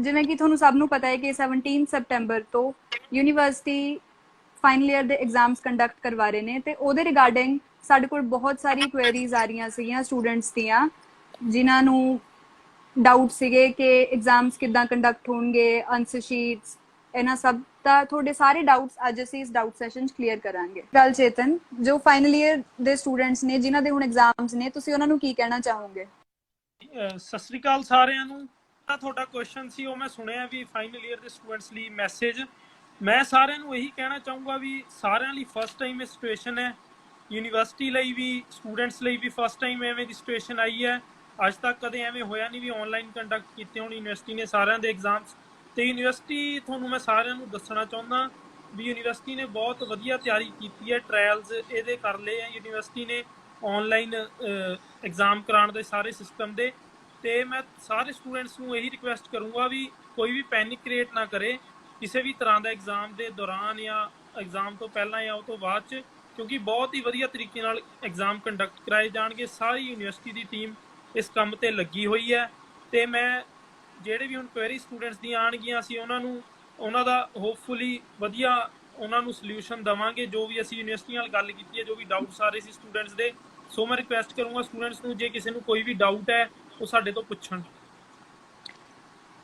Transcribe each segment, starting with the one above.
ਜਿਵੇਂ ਕਿ ਤੁਹਾਨੂੰ ਸਭ ਨੂੰ ਪਤਾ ਹੈ ਕਿ 17 ਸਤੰਬਰ ਤੋਂ ਯੂਨੀਵਰਸਿਟੀ ਫਾਈਨਲ ਈਅਰ ਦੇ ਐਗਜ਼ਾਮਸ ਕੰਡਕਟ ਕਰਵਾ ਰਹੇ ਨੇ ਤੇ ਉਹਦੇ ਰਿਗਾਰਡਿੰਗ ਸਾਡੇ ਕੋਲ ਬਹੁਤ ਸਾਰੀ ਕੁਐਰੀਜ਼ ਆ ਰਹੀਆਂ ਸੀਗੀਆਂ ਸਟੂਡੈਂਟਸ ਦੀਆਂ, ਜਿਨ੍ਹਾਂ ਨੂੰ ਡਾਊਟ ਸੀਗੇ ਕਿ ਐਗਜ਼ਾਮਸ ਕਿੱਦਾਂ ਕੰਡਕਟ ਹੋਣਗੇ, ਆਨਸਰ ਸ਼ੀਟਸ, ਇਹਨਾਂ ਸਭ ਦਾ ਤੁਹਾਡੇ ਸਾਰੇ ਡਾਊਟਸ ਅੱਜ ਅਸੀਂ ਇਸ ਡਾਊਟ ਸੈਸ਼ਨ 'ਚ ਕਲੀਅਰ ਕਰਾਂਗੇ। ਗੱਲ ਚੇਤਨ, ਜੋ ਫਾਈਨਲ ਈਅਰ ਦੇ ਸਟੂਡੈਂਟਸ ਨੇ ਜਿਨ੍ਹਾਂ ਦੇ ਹੁਣ ਐਗਜ਼ਾਮਸ ਨੇ, ਤੁਸੀਂ ਉਹਨਾਂ ਨੂੰ ਕੀ ਕਹਿਣਾ ਚਾਹੋਗੇ? ਸਤਿ ਸ੍ਰੀ ਅਕਾਲ ਸਾਰਿਆਂ ਨੂੰ। ਤੁਹਾਡਾ ਕੁਐਸਚਨ ਸੀ ਉਹ ਮੈਂ ਸੁਣਿਆ ਵੀ ਫਾਈਨਲ ਈਅਰ ਦੇ ਸਟੂਡੈਂਟਸ ਲਈ ਮੈਸੇਜ। ਮੈਂ ਸਾਰਿਆਂ ਨੂੰ ਇਹੀ ਕਹਿਣਾ ਚਾਹੂੰਗਾ ਵੀ ਸਾਰਿਆਂ ਲਈ ਫਸਟ ਟਾਈਮ ਇਹ ਸਿਚੁਏਸ਼ਨ ਹੈ, ਯੂਨੀਵਰਸਿਟੀ ਲਈ ਵੀ, ਸਟੂਡੈਂਟਸ ਲਈ ਵੀ ਫਸਟ ਟਾਈਮ ਐਵੇਂ ਦੀ ਸਿਚੁਏਸ਼ਨ ਆਈ ਹੈ। ਅੱਜ ਤੱਕ ਕਦੇ ਐਵੇਂ ਹੋਇਆ ਨਹੀਂ ਵੀ ਆਨਲਾਈਨ ਕੰਡਕਟ ਕੀਤੇ ਹੋਣ ਯੂਨੀਵਰਸਿਟੀ ਨੇ ਸਾਰਿਆਂ ਦੇ ਐਗਜ਼ਾਮਸ। ਤੇ ਯੂਨੀਵਰਸਿਟੀ, ਤੁਹਾਨੂੰ ਮੈਂ ਸਾਰਿਆਂ ਨੂੰ ਦੱਸਣਾ ਚਾਹੁੰਦਾ ਵੀ ਯੂਨੀਵਰਸਿਟੀ ਨੇ ਬਹੁਤ ਵਧੀਆ ਤਿਆਰੀ ਕੀਤੀ ਹੈ, ਟ੍ਰਾਇਲਸ ਇਹਦੇ ਕਰ ਲਏ ਆ ਯੂਨੀਵਰਸਿਟੀ ਨੇ ਆਨਲਾਈਨ ਐਗਜ਼ਾਮ ਕਰਾਉਣ ਦੇ ਸਾਰੇ ਸਿਸਟਮ ਦੇ। ਤੇ ਮੈਂ ਸਾਰੇ ਸਟੂਡੈਂਟਸ ਨੂੰ ਇਹੀ ਰਿਕੁਐਸਟ ਕਰੂੰਗਾ ਵੀ ਕੋਈ ਵੀ ਪੈਨਿਕ ਕ੍ਰੀਏਟ ਨਾ ਕਰੇ ਕਿਸੇ ਵੀ ਤਰ੍ਹਾਂ ਦਾ ਐਗਜ਼ਾਮ ਦੇ ਦੌਰਾਨ ਜਾਂ ਐਗਜ਼ਾਮ ਤੋਂ ਪਹਿਲਾਂ ਜਾਂ ਉਹ ਤੋਂ ਬਾਅਦ 'ਚ, ਕਿਉਂਕਿ ਬਹੁਤ ਹੀ ਵਧੀਆ ਤਰੀਕੇ ਨਾਲ ਐਗਜ਼ਾਮ ਕੰਡਕਟ ਕਰਾਏ ਜਾਣਗੇ। ਸਾਰੀ ਯੂਨੀਵਰਸਿਟੀ ਦੀ ਟੀਮ ਇਸ ਕੰਮ ਤੇ ਲੱਗੀ ਹੋਈ ਹੈ। ਤੇ ਮੈਂ ਜਿਹੜੇ ਵੀ ਹੁਣ ਕੁਐਰੀ ਸਟੂਡੈਂਟਸ ਦੀਆਂ ਆਉਣਗੀਆਂ ਅਸੀਂ ਉਹਨਾਂ ਦਾ ਹੋਪਫੁਲੀ ਵਧੀਆ ਉਹਨਾਂ ਨੂੰ ਸੋਲਿਊਸ਼ਨ ਦੇਵਾਂਗੇ। ਜੋ ਵੀ ਅਸੀਂ ਯੂਨੀਵਰਸਿਟੀ ਨਾਲ ਗੱਲ ਕੀਤੀ ਹੈ, ਜੋ ਵੀ ਡਾਊਟਸ ਆ ਰਹੇ ਸੀ ਸਟੂਡੈਂਟਸ ਦੇ, ਸੋ ਮੈਂ ਰਿਕੁਐਸਟ ਕਰੂੰਗਾ ਸਟੂਡੈਂਟਸ ਨੂੰ ਜੇ ਕਿਸੇ ਨੂੰ ਕੋਈ ਵੀ ਡਾਊਟ ਹੈ ਉਹ ਸਾਡੇ ਤੋਂ ਪੁੱਛਣ।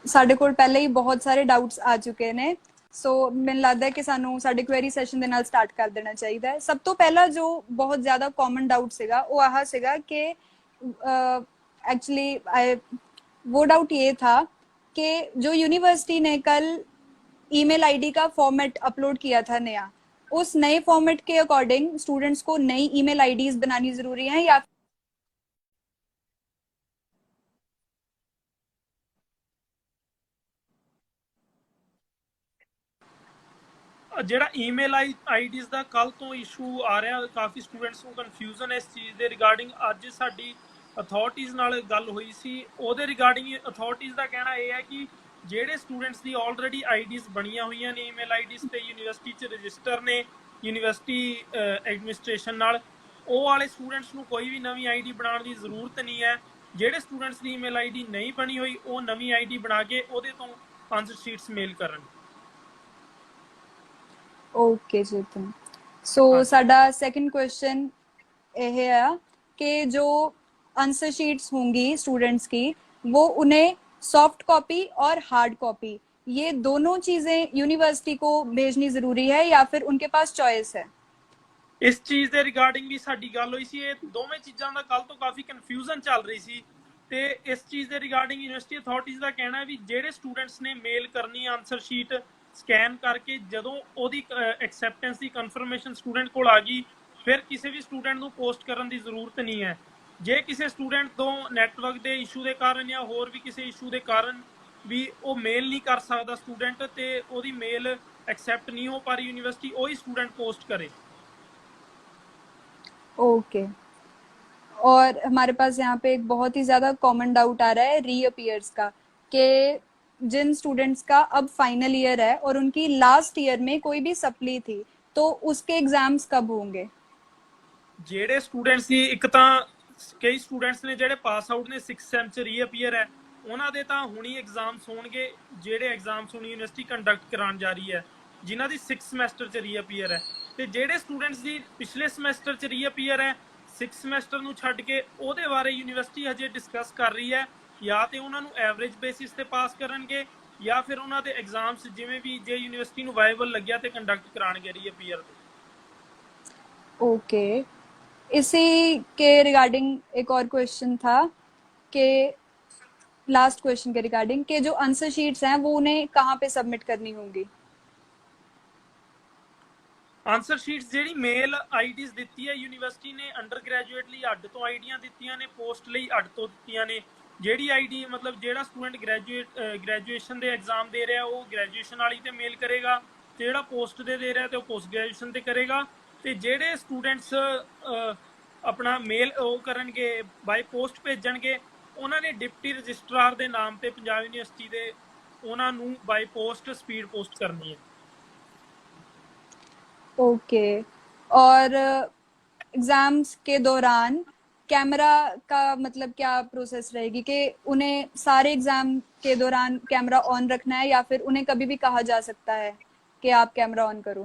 ਸਾਡੇ ਕੋਲ ਪਹਿਲੇ ਹੀ ਬਹੁਤ ਸਾਰੇ ਡਾਊਟਸ ਆ ਚੁੱਕੇ ਨੇ, ਸੋ ਮੈਨੂੰ ਲੱਗਦਾ ਹੈ ਕਿ ਸਾਨੂੰ ਸਾਡੇ ਕੁਐਰੀ ਸੈਸ਼ਨ ਦੇ ਨਾਲ ਸਟਾਰਟ ਕਰ ਦੇਣਾ ਚਾਹੀਦਾ ਹੈ। ਸਭ ਤੋਂ ਪਹਿਲਾ ਜੋ ਬਹੁਤ ਜ਼ਿਆਦਾ ਕਾਮਨ ਡਾਊਟ ਸੀਗਾ ਉਹ ਆਹ ਸੀਗਾ कि एक्चुअली वो डाउट ये था कि जो यूनिवर्सिटी ने कल ईमेल आईडी का फॉर्मेट अपलोड किया था नया, उस नए फॉर्मेट के अकॉर्डिंग स्टूडेंट्स को नई ईमेल आईडीज बनानी जरूरी है या ਜਿਹੜਾ ਈਮੇਲ ਆਈਡੀਜ਼ ਦਾ ਕੱਲ ਤੋਂ ਇਸ਼ੂ ਆ ਰਿਹਾ, ਕਾਫੀ ਸਟੂਡੈਂਟਸ ਨੂੰ ਕਨਫਿਊਜ਼ਨ ਇਸ ਚੀਜ਼ ਦੇ ਰਿਗਾਰਡਿੰਗ। ਅੱਜ ਸਾਡੀ ਅਥਾਰਟੀਜ਼ ਨਾਲ ਗੱਲ ਹੋਈ ਸੀ, ਉਹਦੇ ਰਿਗਾਰਡਿੰਗ ਅਥਾਰਟੀਜ਼ ਦਾ ਕਹਿਣਾ ਇਹ ਹੈ ਕਿ ਜਿਹੜੇ ਸਟੂਡੈਂਟਸ ਦੀ ਆਲਰੇਡੀ ਆਈਡੀਜ਼ ਬਣੀਆਂ ਹੋਈਆਂ ਨੇ, ਈਮੇਲ ਆਈਡੀਜ਼ ਤੇ ਯੂਨੀਵਰਸਿਟੀ 'ਚ ਰਜਿਸਟਰ ਨੇ ਯੂਨੀਵਰਸਿਟੀ ਐਡਮਿਨਿਸਟ੍ਰੇਸ਼ਨ ਨਾਲ, ਉਹ ਵਾਲੇ ਸਟੂਡੈਂਟਸ ਨੂੰ ਕੋਈ ਵੀ ਨਵੀਂ ਆਈਡੀ ਬਣਾਉਣ ਦੀ ਜ਼ਰੂਰਤ ਨਹੀਂ ਹੈ। ਜਿਹੜੇ ਸਟੂਡੈਂਟਸ ਦੀ ਈਮੇਲ ਆਈਡੀ ਨਹੀਂ ਬਣੀ ਹੋਈ ਉਹ ਨਵੀਂ ਆਈਡੀ ਬਣਾ ਕੇ ਉਹਦੇ ਤੋਂ ਆਨਸਰ ਸ਼ੀਟਸ ਮੇਲ ਕਰਨ। ओके चेतन, सो साडा सेकंड क्वेश्चन यह है कि जो आंसर शीट्स होंगी स्टूडेंट्स की, वो उन्हें सॉफ्ट कॉपी और हार्ड कॉपी ये दोनों चीजें यूनिवर्सिटी को भेजनी जरूरी है या फिर उनके पास चॉइस है? ਇਸ ਚੀਜ਼ ਦੇ ਰਿਗਾਰਡਿੰਗ ਵੀ ਸਾਡੀ ਗੱਲ ਹੋਈ ਸੀ। ਇਹ ਦੋਵੇਂ ਚੀਜ਼ਾਂ ਦਾ ਕੱਲ ਤੋਂ ਕਾਫੀ ਕਨਫਿਊਜ਼ਨ ਚੱਲ ਰਹੀ ਸੀ ਤੇ ਇਸ ਚੀਜ਼ ਦੇ ਰਿਗਾਰਡਿੰਗ ਯੂਨੀਵਰਸਿਟੀ ਅਥਾਰਟੀਜ਼ ਦਾ ਕਹਿਣਾ ਹੈ ਵੀ ਜਿਹੜੇ ਸਟੂਡੈਂਟਸ ਨੇ ਮੇਲ ਕਰਨੀ ਆਨਸਰ ਸ਼ੀਟ ਸਕੈਨ ਕਰਕੇ, ਜਦੋਂ ਉਹਦੀ ਐਕਸੈਪਟੈਂਸ ਦੀ ਕਨਫਰਮੇਸ਼ਨ ਸਟੂਡੈਂਟ ਕੋਲ ਆ ਗਈ, ਫਿਰ ਕਿਸੇ ਵੀ ਸਟੂਡੈਂਟ ਨੂੰ ਪੋਸਟ ਕਰਨ ਦੀ ਜ਼ਰੂਰਤ ਨਹੀਂ ਹੈ। ਜੇ ਕਿਸੇ ਸਟੂਡੈਂਟ ਤੋਂ ਨੈਟਵਰਕ ਦੇ ਇਸ਼ੂ ਦੇ ਕਾਰਨ ਜਾਂ ਹੋਰ ਵੀ ਕਿਸੇ ਇਸ਼ੂ ਦੇ ਕਾਰਨ ਵੀ ਉਹ ਮੇਲ ਨਹੀਂ ਕਰ ਸਕਦਾ ਸਟੂਡੈਂਟ ਤੇ ਉਹਦੀ ਮੇਲ ਐਕਸੈप्ट नहीं हो पा रही यूनिवर्सिटी, वही स्टूडेंट पोस्ट करे। ओके और हमारे पास यहाँ पे एक बहुत ही ज्यादा कॉमन डाउट आ रहा है रीअपियर्स का, कि जिन स्टूडेंट्स का अब फाइनल ईयर है और उनकी लास्ट ईयर में कोई भी सप्ली थी तो उसके एग्जाम्स कब होंगे? ਜਿਹੜੇ ਸਟੂਡੈਂਟਸ ਦੀ ਇੱਕ ਤਾਂ ਕਈ ਸਟੂਡੈਂਟਸ ਨੇ ਜਿਹੜੇ ਪਾਸ ਆਊਟ ਨੇ 6th ਸੈਮ ਚ ਰੀਅਪੀਅਰ ਹੈ, ਉਹਨਾਂ ਦੇ ਤਾਂ ਹੁਣੀ ਐਗਜ਼ਾਮਸ ਹੋਣਗੇ। ਜਿਹੜੇ ਐਗਜ਼ਾਮਸ ਹੁਣ ਯੂਨੀਵਰਸਿਟੀ ਕੰਡਕਟ ਕਰਾਉਣ ਜਾ ਰਹੀ ਹੈ ਜਿਨ੍ਹਾਂ ਦੀ 6th ਸਮੈਸਟਰ ਚ ਰੀਅਪੀਅਰ ਹੈ, ਤੇ ਜਿਹੜੇ ਸਟੂਡੈਂਟਸ ਦੀ ਪਿਛਲੇ ਸਮੈਸਟਰ ਚ ਰੀਅਪੀਅਰ ਹੈ 6th ਸਮੈਸਟਰ ਨੂੰ ਛੱਡ ਕੇ, ਉਹਦੇ ਬਾਰੇ ਯੂਨੀਵਰਸਿਟੀ ਹਜੇ ਡਿਸਕਸ ਕਰ ਰਹੀ ਹੈ। ਜਾਂ ਤੇ ਉਹਨਾਂ ਨੂੰ ਐਵਰੇਜ ਬੇਸਿਸ ਤੇ ਪਾਸ ਕਰਨਗੇ ਜਾਂ ਫਿਰ ਉਹਨਾਂ ਦੇ ਐਗਜ਼ਾਮਸ ਜਿਵੇਂ ਵੀ ਜੇ ਯੂਨੀਵਰਸਿਟੀ ਨੂੰ ਵਾਇਬਲ ਲੱਗਿਆ ਤੇ ਕੰਡਕਟ ਕਰਾਉਣਗੇ ਰੀਅਪੀਅਰ। ओके इसी के रिगार्डिंग एक और क्वेश्चन था कि लास्ट क्वेश्चन के रिगार्डिंग कि जो आंसर शीट्स हैं वो उन्हें कहाँ पे सबमिट करनी होंगी? ਆਨਸਰ ਸ਼ੀਟਸ ਜਿਹੜੀ ਮੇਲ ਆਈਡੀਜ਼ ਦਿੱਤੀ ਹੈ ਯੂਨੀਵਰਸਿਟੀ ਨੇ, ਅੰਡਰ ਗ੍ਰੈਜੂਏਟ ਲਈ ਅੱਡ ਤੋਂ ਆਈਡੀਆਂ ਦਿੱਤੀਆਂ ਨੇ, ਪੋਸਟ ਲਈ ਅੱਡ ਤੋਂ ਦਿੱਤੀਆਂ ਨੇ। ਜਿਹੜੀ ਆਈਡੀ ਮਤਲਬ ਜਿਹੜਾ ਸਟੂਡੈਂਟ ਗ੍ਰੈਜੂਏਸ਼ਨ ਦੇ ਐਗਜ਼ਾਮ ਦੇ ਰਿਹਾ ਉਹ ਗ੍ਰੈਜੂਏਸ਼ਨ ਵਾਲੀ ਤੇ ਮੇਲ ਕਰੇਗਾ, ਤੇ ਜਿਹੜਾ ਪੋਸਟ ਦੇ ਰਿਹਾ ਤੇ ਉਹ ਪੋਸਟ ਗ੍ਰੈਜੂਏਸ਼ਨ ਤੇ ਕਰੇਗਾ। ਤੇ ਜਿਹੜੇ ਸਟੂਡੈਂਟਸ ਆਪਣਾ ਮੇਲ ਉਹ ਕਰਨਗੇ ਬਾਈ ਪੋਸਟ ਭੇਜਣਗੇ, ਉਹਨਾਂ ਨੇ ਡਿਪਟੀ ਰਜਿਸਟਰਾਰ ਦੇ ਨਾਮ ਤੇ ਪੰਜਾਬ ਯੂਨੀਵਰਸਿਟੀ ਦੇ ਉਹਨਾਂ ਨੂੰ ਬਾਈ ਪੋਸਟ ਸਪੀਡ ਪੋਸਟ ਕਰਨੀ ਹੈ। ओके और एग्जाम्स के दौरान कैमरा का मतलब क्या प्रोसेस रहेगी कि उन्हें सारे एग्जाम के दौरान कैमरा ऑन रखना है या फिर उन्हें कभी भी कहा जा सकता है कि आप कैमरा ऑन करो?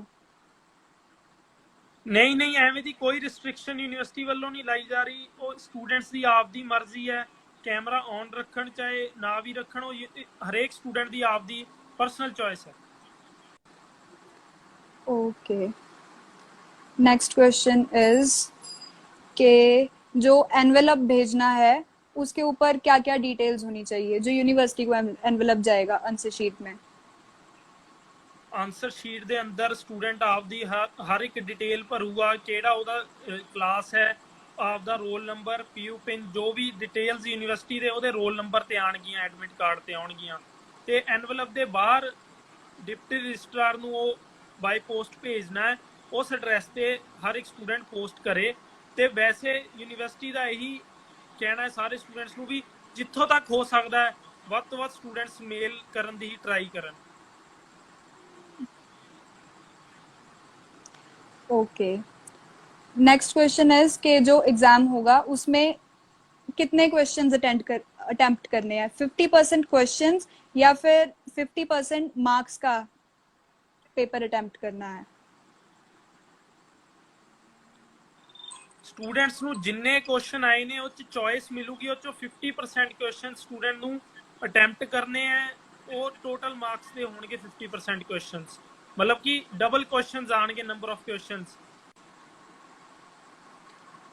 नहीं नहीं, ਐਵੇਂ ਦੀ ਕੋਈ ਰਿਸਟ੍ਰਿਕਸ਼ਨ ਯੂਨੀਵਰਸਿਟੀ ਵੱਲੋਂ ਨਹੀਂ ਲਾਈ ਜਾ ਰਹੀ। ਉਹ ਸਟੂਡੈਂਟਸ ਦੀ ਆਪਦੀ ਮਰਜ਼ੀ ਹੈ, ਕੈਮਰਾ ਔਨ ਰੱਖਣ ਚਾਹੇ ਨਾ ਵੀ ਰੱਖਣ, ਉਹ ਹਰੇਕ ਸਟੂਡੈਂਟ ਦੀ ਆਪਦੀ ਪਰਸਨਲ ਚੋਇਸ ਹੈ। ओके, नेक्स्ट क्वेश्चन इज कि जो एनवेलप भेजना है उसके ऊपर क्या क्या डिटेल्स होनी चाहिए जो यूनिवर्सिटी को एनवेलप जाएगा आंसर शीट में? ਆਨਸਰ ਸ਼ੀਟ ਦੇ ਅੰਦਰ ਸਟੂਡੈਂਟ ਆਪਦੀ ਹਰ ਇੱਕ ਡਿਟੇਲ ਭਰੂਗਾ, ਕਿਹੜਾ ਉਹਦਾ ਕਲਾਸ ਹੈ, ਆਪਦਾ ਰੋਲ ਨੰਬਰ, ਪੀਯੂ ਪਿਨ, ਜੋ ਵੀ ਡਿਟੇਲਸ ਯੂਨੀਵਰਸਿਟੀ ਦੇ ਉਹਦੇ ਰੋਲ ਨੰਬਰ ਤੇ ਆਣਗੀਆਂ, ਐਡਮਿਟ ਕਾਰਡ ਤੇ ਆਉਣਗੀਆਂ। ਤੇ ਐਨਵਲਪ ਦੇ ਬਾਹਰ ਡਿਪਟੀ ਰਜਿਸਟਰਾਰ ਨੂੰ ਉਹ ਬਾਈ ਪੋਸਟ ਭੇਜਣਾ ਹੈ। ਉਸ ਐਡਰੈਸ ਤੇ ਹਰ ਇੱਕ ਸਟੂਡੈਂਟ ਪੋਸਟ ਕਰੇ। ਤੇ ਵੈਸੇ ਯੂਨੀਵਰਸਿਟੀ ਦਾ ਇਹੀ ਕਹਿਣਾ ਹੈ ਸਾਰੇ ਸਟੂਡੈਂਟਸ ਨੂੰ ਵੀ ਜਿੱਥੋਂ ਤੱਕ ਹੋ ਸਕਦਾ ਹੈ ਵੱਧ ਤੋਂ ਵੱਧ ਸਟੂਡੈਂਟਸ ਮੇਲ ਕਰਨ ਦੀ ਹੀ ਟਰਾਈ ਕਰਨ। ओके, नेक्स्ट क्वेश्चन इज कि जो एग्जाम होगा उसमें कितने क्वेश्चंस अटेम्प्ट करने हैं? 50% क्वेश्चंस या फिर 50% मार्क्स का पेपर अटेम्प्ट करना है? ਸਟੂਡੈਂਟਸ ਨੂੰ ਜਿੰਨੇ ਕੁਐਸਚਨ ਆਏ ਨੇ ਉਹ ਚ ਚੋਇਸ ਮਿਲੂਗੀ, ਉਹ ਚੋਂ 50% ਕੁਐਸਚਨ ਸਟੂਡੈਂਟ ਨੂੰ ਅਟੈਂਪਟ ਕਰਨੇ ਆ। ਉਹ ਟੋਟਲ ਮਾਰਕਸ ਦੇ ਹੋਣਗੇ 50% ਕੁਐਸਚਨਸ, मतलब कि डबल क्वेश्चंस आएंगे नंबर ऑफ क्वेश्चंस।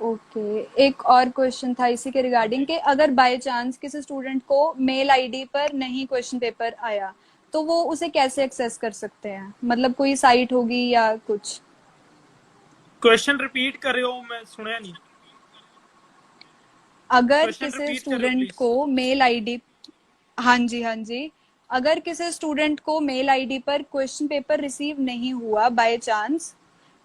ओके, एक और क्वेश्चन था इसी के रिगार्डिंग कि अगर बाय चांस किसी स्टूडेंट को मेल आईडी पर नहीं क्वेश्चन पेपर आया तो वो उसे कैसे एक्सेस कर सकते हैं? मतलब कोई साइट होगी या कुछ? क्वेश्चन रिपीट करियो, मैं सुनया नहीं। अगर किसी स्टूडेंट को मेल आईडी, हाँ जी हाँ जी, अगर किसी स्टूडेंट को मेल आईडी पर क्वेश्चन पेपर रिसीव नहीं हुआ बाय चांस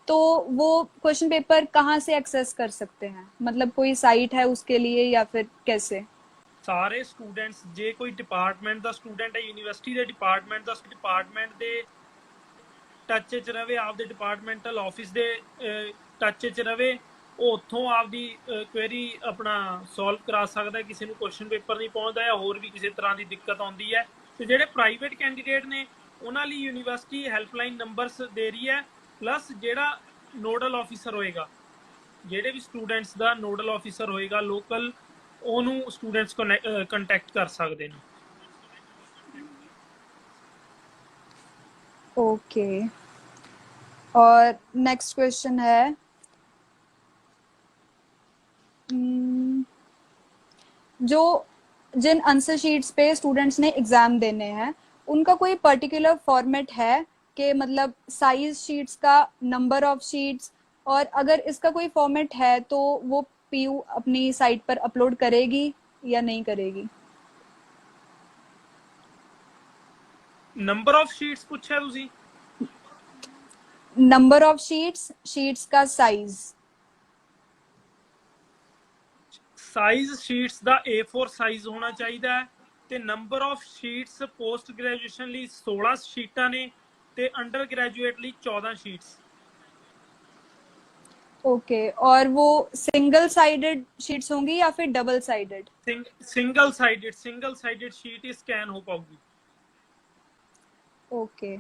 तो वो क्वेश्चन पेपर कहाँ से एक्सेस कर सकते हैं? मतलब कोई साइट है उसके लिए या फिर कैसे? ਸਾਰੇ ਸਟੂਡੈਂਟਸ, ਜੇ ਕੋਈ ਡਿਪਾਰਟਮੈਂਟ ਦਾ ਸਟੂਡੈਂਟ ਹੈ, ਯੂਨੀਵਰਸਿਟੀ ਦੇ ਡਿਪਾਰਟਮੈਂਟ ਦੇ ਟੱਚ 'ਚ ਰਵੇ, ਆਪਦੇ ਡਿਪਾਰਟਮੈਂਟਲ ਆਫਿਸ ਦੇ ਟੱਚ 'ਚ ਰਵੇ, ਉਹ ਉੱਥੋਂ ਆਪਦੀ ਕੁਐਰੀ ਆਪਣਾ ਸੋਲਵ ਕਰਾ ਸਕਦਾ। ਕਿਸੇ ਨੂੰ ਕੁਐਸਚਨ ਪੇਪਰ ਨਹੀਂ ਪਹੁੰਚਦਾ ਜਾਂ ਹੋਰ ਵੀ ਕਿਸੇ ਤਰ੍ਹਾਂ ਦੀ ਦਿੱਕਤ ਆਉਂਦੀ ਹੈ। ਤੇ ਜਿਹੜੇ ਪ੍ਰਾਈਵੇਟ ਕੈਂਡੀਡੇਟ ਨੇ ਉਹਨਾਂ ਲਈ ਯੂਨੀਵਰਸਿਟੀ ਹੈਲਪਲਾਈਨ ਨੰਬਰਸ ਦੇ ਰਹੀ ਹੈ, ਪਲੱਸ ਜਿਹੜਾ ਨੋਡਲ ਆਫਿਸਰ ਹੋਏਗਾ, ਜਿਹੜੇ ਵੀ ਸਟੂਡੈਂਟਸ ਦਾ ਨੋਡਲ ਆਫਿਸਰ ਹੋਏਗਾ ਲੋਕਲ, ਉਹਨੂੰ ਸਟੂਡੈਂਟਸ ਕੰਟੈਕਟ ਕਰ ਸਕਦੇ ਨੇ। ओके, और नेक्स्ट क्वेश्चन है जो जिन आंसर शीट्स पे स्टूडेंट्स ने एग्जाम देने हैं उनका कोई पर्टिकुलर फॉर्मेट है कि मतलब साइज शीट्स का, नंबर ऑफ शीट्स, और अगर इसका कोई फॉर्मेट है तो वो पीयू अपनी साइट पर अपलोड करेगी या नहीं करेगी? नंबर ऑफ शीट्स पूछा तुसी? नंबर ऑफ शीट्स का साइज। ਸਾਈਜ਼ ਸ਼ੀਟਸ ਦਾ A4 ਸਾਈਜ਼ ਹੋਣਾ ਚਾਹੀਦਾ ਹੈ ਤੇ number of sheets post graduation ਲਈ 16 ਸ਼ੀਟਾਂ ਨੇ ਤੇ ਅੰਡਰ ਗ੍ਰੈਜੂਏਟ ਲਈ 14 ਸ਼ੀਟਸ। ओके, और वो सिंगल साइडेड शीट्स होंगी या फिर double sided? Single sided sheet ही स्कैन हो पाऊगी। ओके,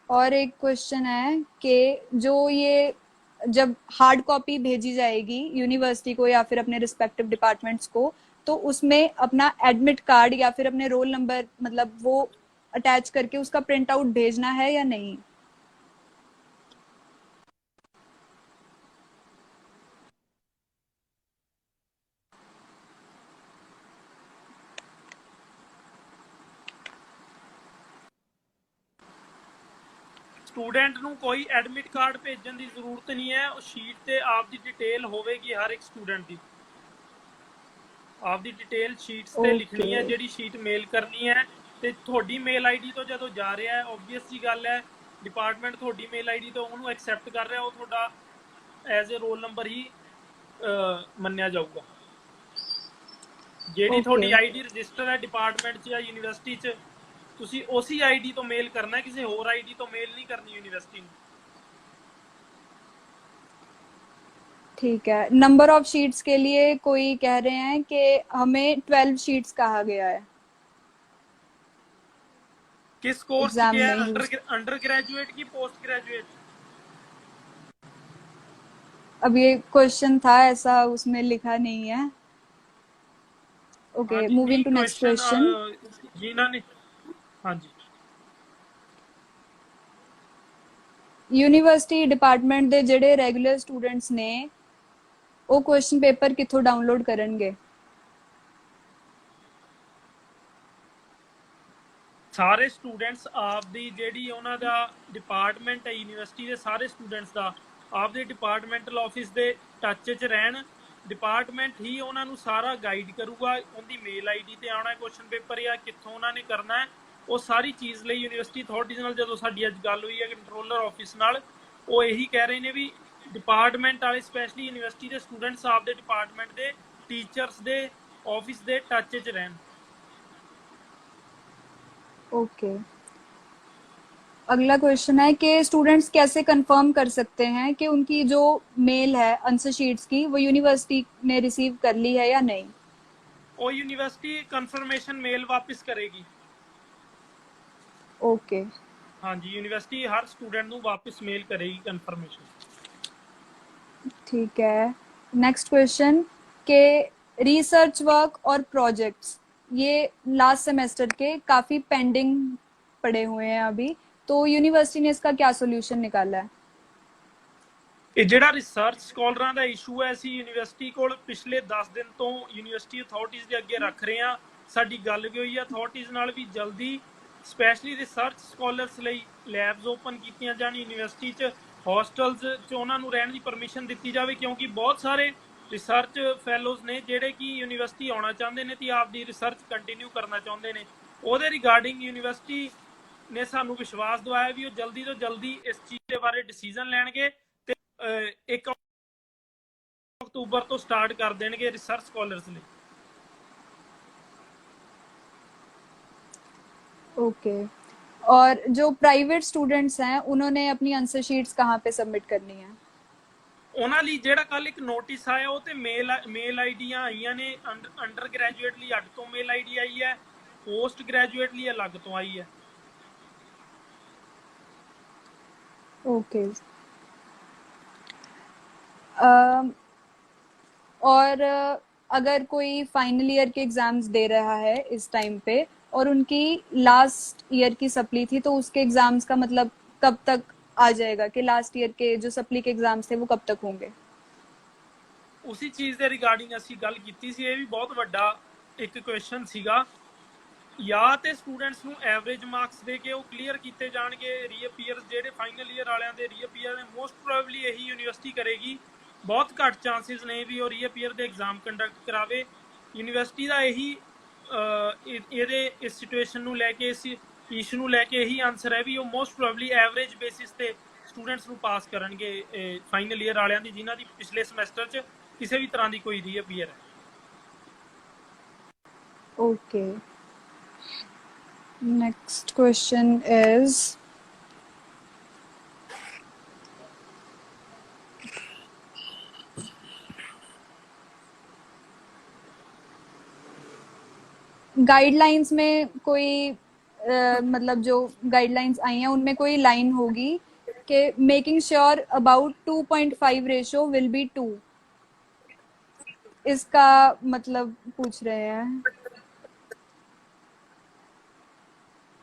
और एक क्वेश्चन है कि जो ये जब हार्ड कॉपी भेजी जाएगी यूनिवर्सिटी को या फिर अपने रिस्पेक्टिव डिपार्टमेंट्स को तो उसमें अपना एडमिट कार्ड या फिर अपने रोल नंबर मतलब वो अटैच करके उसका प्रिंट आउट भेजना है या नहीं? ਸਟੂਡੈਂਟ ਨੂੰ ਕੋਈ ਐਡਮਿਟ ਕਾਰਡ ਭੇਜਣ ਦੀ ਜ਼ਰੂਰਤ ਨਹੀਂ ਹੈ। ਉਹ ਸ਼ੀਟ ਤੇ ਆਪ ਦੀ ਡਿਟੇਲ ਹੋਵੇਗੀ, ਹਰ ਇੱਕ ਸਟੂਡੈਂਟ ਦੀ ਆਪ ਦੀ ਡਿਟੇਲ ਸ਼ੀਟਸ ਤੇ ਲਿਖਣੀ ਹੈ, ਜਿਹੜੀ ਸ਼ੀਟ ਮੇਲ ਕਰਨੀ ਹੈ। ਤੇ ਤੁਹਾਡੀ ਮੇਲ ਆਈਡੀ ਤੋਂ ਜਦੋਂ ਜਾ ਰਿਹਾ ਹੈ, ਓਬਵੀਅਸ ਜੀ ਗੱਲ ਹੈ, ਡਿਪਾਰਟਮੈਂਟ ਤੁਹਾਡੀ ਮੇਲ ਆਈਡੀ ਤੋਂ ਉਹਨੂੰ ਐਕਸੈਪਟ ਕਰ ਰਿਹਾ, ਉਹ ਤੁਹਾਡਾ ਐਜ਼ ਅ ਰੋਲ ਨੰਬਰ ਹੀ ਮੰਨਿਆ ਜਾਊਗਾ। ਜਿਹੜੀ ਤੁਹਾਡੀ ਆਈਡੀ ਰਜਿਸਟਰ ਹੈ ਡਿਪਾਰਟਮੈਂਟ 'ਚ ਜਾਂ ਯੂਨੀਵਰਸਿਟੀ 'ਚ, ਤੁਸੀਂ ਉਸੇ ਆਈਡੀ ਤੋਂ ਮੇਲ ਕਰਨਾ, ਕਿਸੇ ਹੋਰ ਆਈਡੀ ਤੋਂ ਮੇਲ ਨਹੀਂ ਕਰਨੀ ਯੂਨੀਵਰਸਿਟੀ ਨੂੰ। ठीक है। नंबर ऑफ शीट्स के लिए कोई कह रहे हैं कि हमें 12 शीट्स कहा गया है किस कोर्स एग्जाम के है? में यूज। अंडर ग्रेजुएट की पोस्ट ग्रेजुएट? अब ये क्वेश्चन था ऐसा, उसमें लिखा नहीं है। हाँ ओके, जी, मूविंग नहीं टू नेक्स्ट क्वेश्चन क्वेश्चन। जिन्होंने ने, हाँ जी। यूनिवर्सिटी डिपार्टमेंट ਦੇ ਜਿਹੜੇ ਰੈਗੂਲਰ ਸਟੂਡੈਂਟਸ ਨੇ ਉਹ ਕੁਐਸਚਨ ਪੇਪਰ ਕਿੱਥੋਂ ਡਾਊਨਲੋਡ ਕਰਨਗੇ? ਸਾਰੇ ਸਟੂਡੈਂਟਸ ਆਪਦੀ ਜਿਹੜੀ ਉਹਨਾਂ ਦਾ ਡਿਪਾਰਟਮੈਂਟ ਹੈ ਯੂਨੀਵਰਸਿਟੀ ਦੇ, ਸਾਰੇ ਸਟੂਡੈਂਟਸ ਦਾ ਆਪਦੇ ਡਿਪਾਰਟਮੈਂਟਲ ਆਫਿਸ ਦੇ ਟੱਚ 'ਚ ਰਹਿਣ। ਡਿਪਾਰਟਮੈਂਟ ਹੀ ਉਹਨਾਂ ਨੂੰ ਸਾਰਾ ਗਾਈਡ ਕਰੂਗਾ, ਉਹਦੀ ਮੇਲ ਆਈਡੀ ਤੇ ਆਉਣਾ ਕੁਐਸਚਨ ਪੇਪਰ ਜਾਂ ਕਿੱਥੋਂ ਉਹਨਾਂ ਨੇ ਕਰਨਾ ਹੈ। ਉਹ ਸਾਰੀ ਚੀਜ਼ ਲਈ ਯੂਨੀਵਰਸਿਟੀ ਅਥਾਰਟੀਜ਼ ਨਾਲ ਜਦੋਂ ਸਾਡੀ ਅੱਜ ਗੱਲ ਹੋਈ ਹੈ ਕੰਟਰੋਲਰ ਆਫਿਸ ਨਾਲ, ਉਹ ਇਹੀ ਕਹਿ ਰਹੇ ਨੇ ਵੀ ਡਿਪਾਰਟਮੈਂਟ ਵਾਲੇ ਸਪੈਸ਼ਲੀ ਯੂਨੀਵਰਸਿਟੀ ਦੇ ਸਟੂਡੈਂਟਸ ਆਪਦੇ ਡਿਪਾਰਟਮੈਂਟ ਦੇ ਟੀਚਰਸ ਦੇ ਆਫਿਸ ਦੇ ਟੱਚ 'ਚ ਰਹਿਣ। ओके। अगला क्वेश्चन है कि स्टूडेंट्स कैसे कंफर्म कर सकते हैं कि उनकी जो मेल है आंसर शीट्स की वो यूनिवर्सिटी ने रिसीव कर ली है या नहीं? वो यूनिवर्सिटी कंफर्मेशन मेल वापस करेगी। ओके। हाँ जी, यूनिवर्सिटी हर स्टूडेंट ਨੂੰ वापस मेल करेगी कंफर्मेशन। ठीक है। नेक्स्ट क्वेश्चन के रिसर्च वर्क और प्रोजेक्ट्स ये लास्ट सेमेस्टर के काफी पेंडिंग पड़े हुए हैं अभी, तो यूनिवर्सिटी ने इसका क्या सोल्यूशन निकाला है? ਇਹ ਜਿਹੜਾ ਰਿਸਰਚ ਸਕਾਲਰਾਂ ਦਾ ਇਸ਼ੂ ਹੈ, ਅਸੀਂ ਯੂਨੀਵਰਸਿਟੀ ਕੋਲ ਪਿਛਲੇ 10 ਦਿਨ ਤੋਂ ਯੂਨੀਵਰਸਿਟੀ ਅਥਾਰਟੀਜ਼ ਦੇ ਅੱਗੇ ਰੱਖ ਰਹੇ ਹਾਂ। ਸਾਡੀ ਗੱਲ ਵੀ ਹੋਈ ਹੈ ਅਥਾਰਟੀਜ਼ ਨਾਲ ਵੀ ਜਲਦੀ ਸਪੈਸ਼ਲੀ ਰਿਸਰਚ ਸਕਾਲਰਸ ਲਈ ਲੈਬਸ ਓਪਨ ਕੀਤੀਆਂ ਜਾਣ ਯੂਨੀਵਰਸਿਟੀ 'ਚ, ਹੋਸਟਲਸ 'ਚ ਉਹਨਾਂ ਨੂੰ ਰਹਿਣ ਦੀ ਪਰਮਿਸ਼ਨ ਦਿੱਤੀ ਜਾਵੇ, ਕਿਉਂਕਿ ਬਹੁਤ ਸਾਰੇ ਰਿਸਰਚ ਫੈਲੋਜ਼ ਨੇ ਜਿਹੜੇ ਕਿ ਯੂਨੀਵਰਸਿਟੀ ਆਉਣਾ ਚਾਹੁੰਦੇ ਨੇ ਤੇ ਆਪਦੀ ਰਿਸਰਚ ਕੰਟੀਨਿਊ ਕਰਨਾ ਚਾਹੁੰਦੇ ਨੇ। ਉਹਦੇ ਰਿਗਾਰਡਿੰਗ ਯੂਨੀਵਰਸਿਟੀ ਨੇ ਸਾਨੂੰ ਵਿਸ਼ਵਾਸ ਦਿਵਾਇਆ ਵੀ ਉਹ ਜਲਦੀ ਤੋਂ ਜਲਦੀ ਇਸ ਚੀਜ਼ ਦੇ ਬਾਰੇ ਡਿਸੀਜਨ ਲੈਣਗੇ ਤੇ 1 ਅਕਤੂਬਰ ਤੋਂ ਸਟਾਰਟ ਕਰ ਦੇਣਗੇ ਰਿਸਰਚ ਸਕਾਲਰਸ ਲਈ। ओके। और जो प्राइवेट स्टूडेंट्स हैं उन्होंने अपनी आंसर शीट्स कहाँ पे सबमिट करनी है? ਉਹਨਾਂ ਲਈ ਜਿਹੜਾ ਕੱਲ ਇੱਕ ਨੋਟਿਸ ਆਇਆ ਉਹ ਤੇ ਮੇਲ ਆਈਡੀਆਂ ਆਈਆਂ ਨੇ। ਅੰਡਰ ਗ੍ਰੈਜੂਏਟ ਲਈ ਅੱਡ ਤੋਂ ਮੇਲ ਆਈਡੀ ਆਈ ਹੈ, ਪੋਸਟ ਗ੍ਰੈਜੂਏਟ ਲਈ ਅਲੱਗ ਤੋਂ ਆਈ ਹੈ। ओके। और अगर कोई फाइनल ईयर के एग्जाम्स दे रहा है इस टाइम पे और उनकी लास्ट ईयर की सप्ली थी, तो उसके एग्जाम्स का मतलब कब तक आ जाएगा कि लास्ट ईयर के जो सप्ली के एग्जाम्स थे वो कब तक होंगे? ਉਸੀ ਚੀਜ਼ ਦੇ ਰਿਗਾਰਡਿੰਗ ਅਸੀਂ ਗੱਲ ਕੀਤੀ ਸੀ। ਇਹ ਵੀ ਬਹੁਤ ਵੱਡਾ ਇੱਕ ਕੁਐਸਚਨ ਸੀਗਾ। ਜਾਂ ਤੇ ਸਟੂਡੈਂਟਸ ਨੂੰ ਐਵਰੇਜ ਮਾਰਕਸ ਦੇ ਕੇ ਉਹ ਕਲੀਅਰ ਕੀਤੇ ਜਾਣਗੇ ਰੀਅਪੀਅਰ, ਜਿਹੜੇ ਫਾਈਨਲ ਈਅਰ ਵਾਲਿਆਂ ਦੇ ਰੀਅਪੀਅਰ ਨੇ ਮੋਸਟ ਪ੍ਰੋਬੇਬਲੀ ਇਹੀ ਯੂਨੀਵਰਸਿਟੀ ਕਰੇਗੀ। ਬਹੁਤ ਘੱਟ ਚਾਂਸਿਸ ਨੇ ਵੀ ਉਹ ਰੀਅਪੀਅਰ ਦੇ ਐਗਜ਼ਾਮ ਕੰਡਕਟ ਕਰਾਵੇ। ਯੂਨੀਵਰਸਿਟੀ ਦਾ ਇਹੀ ਇਹਦੇ ਇਸ ਸਿਚੁਏਸ਼ਨ ਨੂੰ ਲੈ ਕੇ, ਇਸ ਇਸ਼ੂ ਨੂੰ ਲੈ ਕੇ ਇਹੀ ਆਨਸਰ ਹੈ ਵੀ ਉਹ ਮੋਸਟ ਪ੍ਰੋਬੇਬਲੀ ਐਵਰੇਜ ਬੇਸਿਸ ਤੇ ਸਟੂਡੈਂਟਸ ਨੂੰ ਪਾਸ ਕਰਨਗੇ ਫਾਈਨਲ ਈਅਰ ਵਾਲਿਆਂ ਦੀ, ਜਿਨ੍ਹਾਂ ਦੀ ਪਿਛਲੇ ਸਮੈਸਟਰ 'ਚ ਕਿਸੇ ਵੀ ਤਰ੍ਹਾਂ ਦੀ ਕੋਈ ਰੀਅਪੀਅਰ ਹੈ। Okay. Next question is guidelines में कोई मतलब जो गाइडलाइंस आई हैं उनमें कोई लाइन होगी कि making sure about 2.5 ratio will be 2, इसका मतलब पूछ रहे हैं।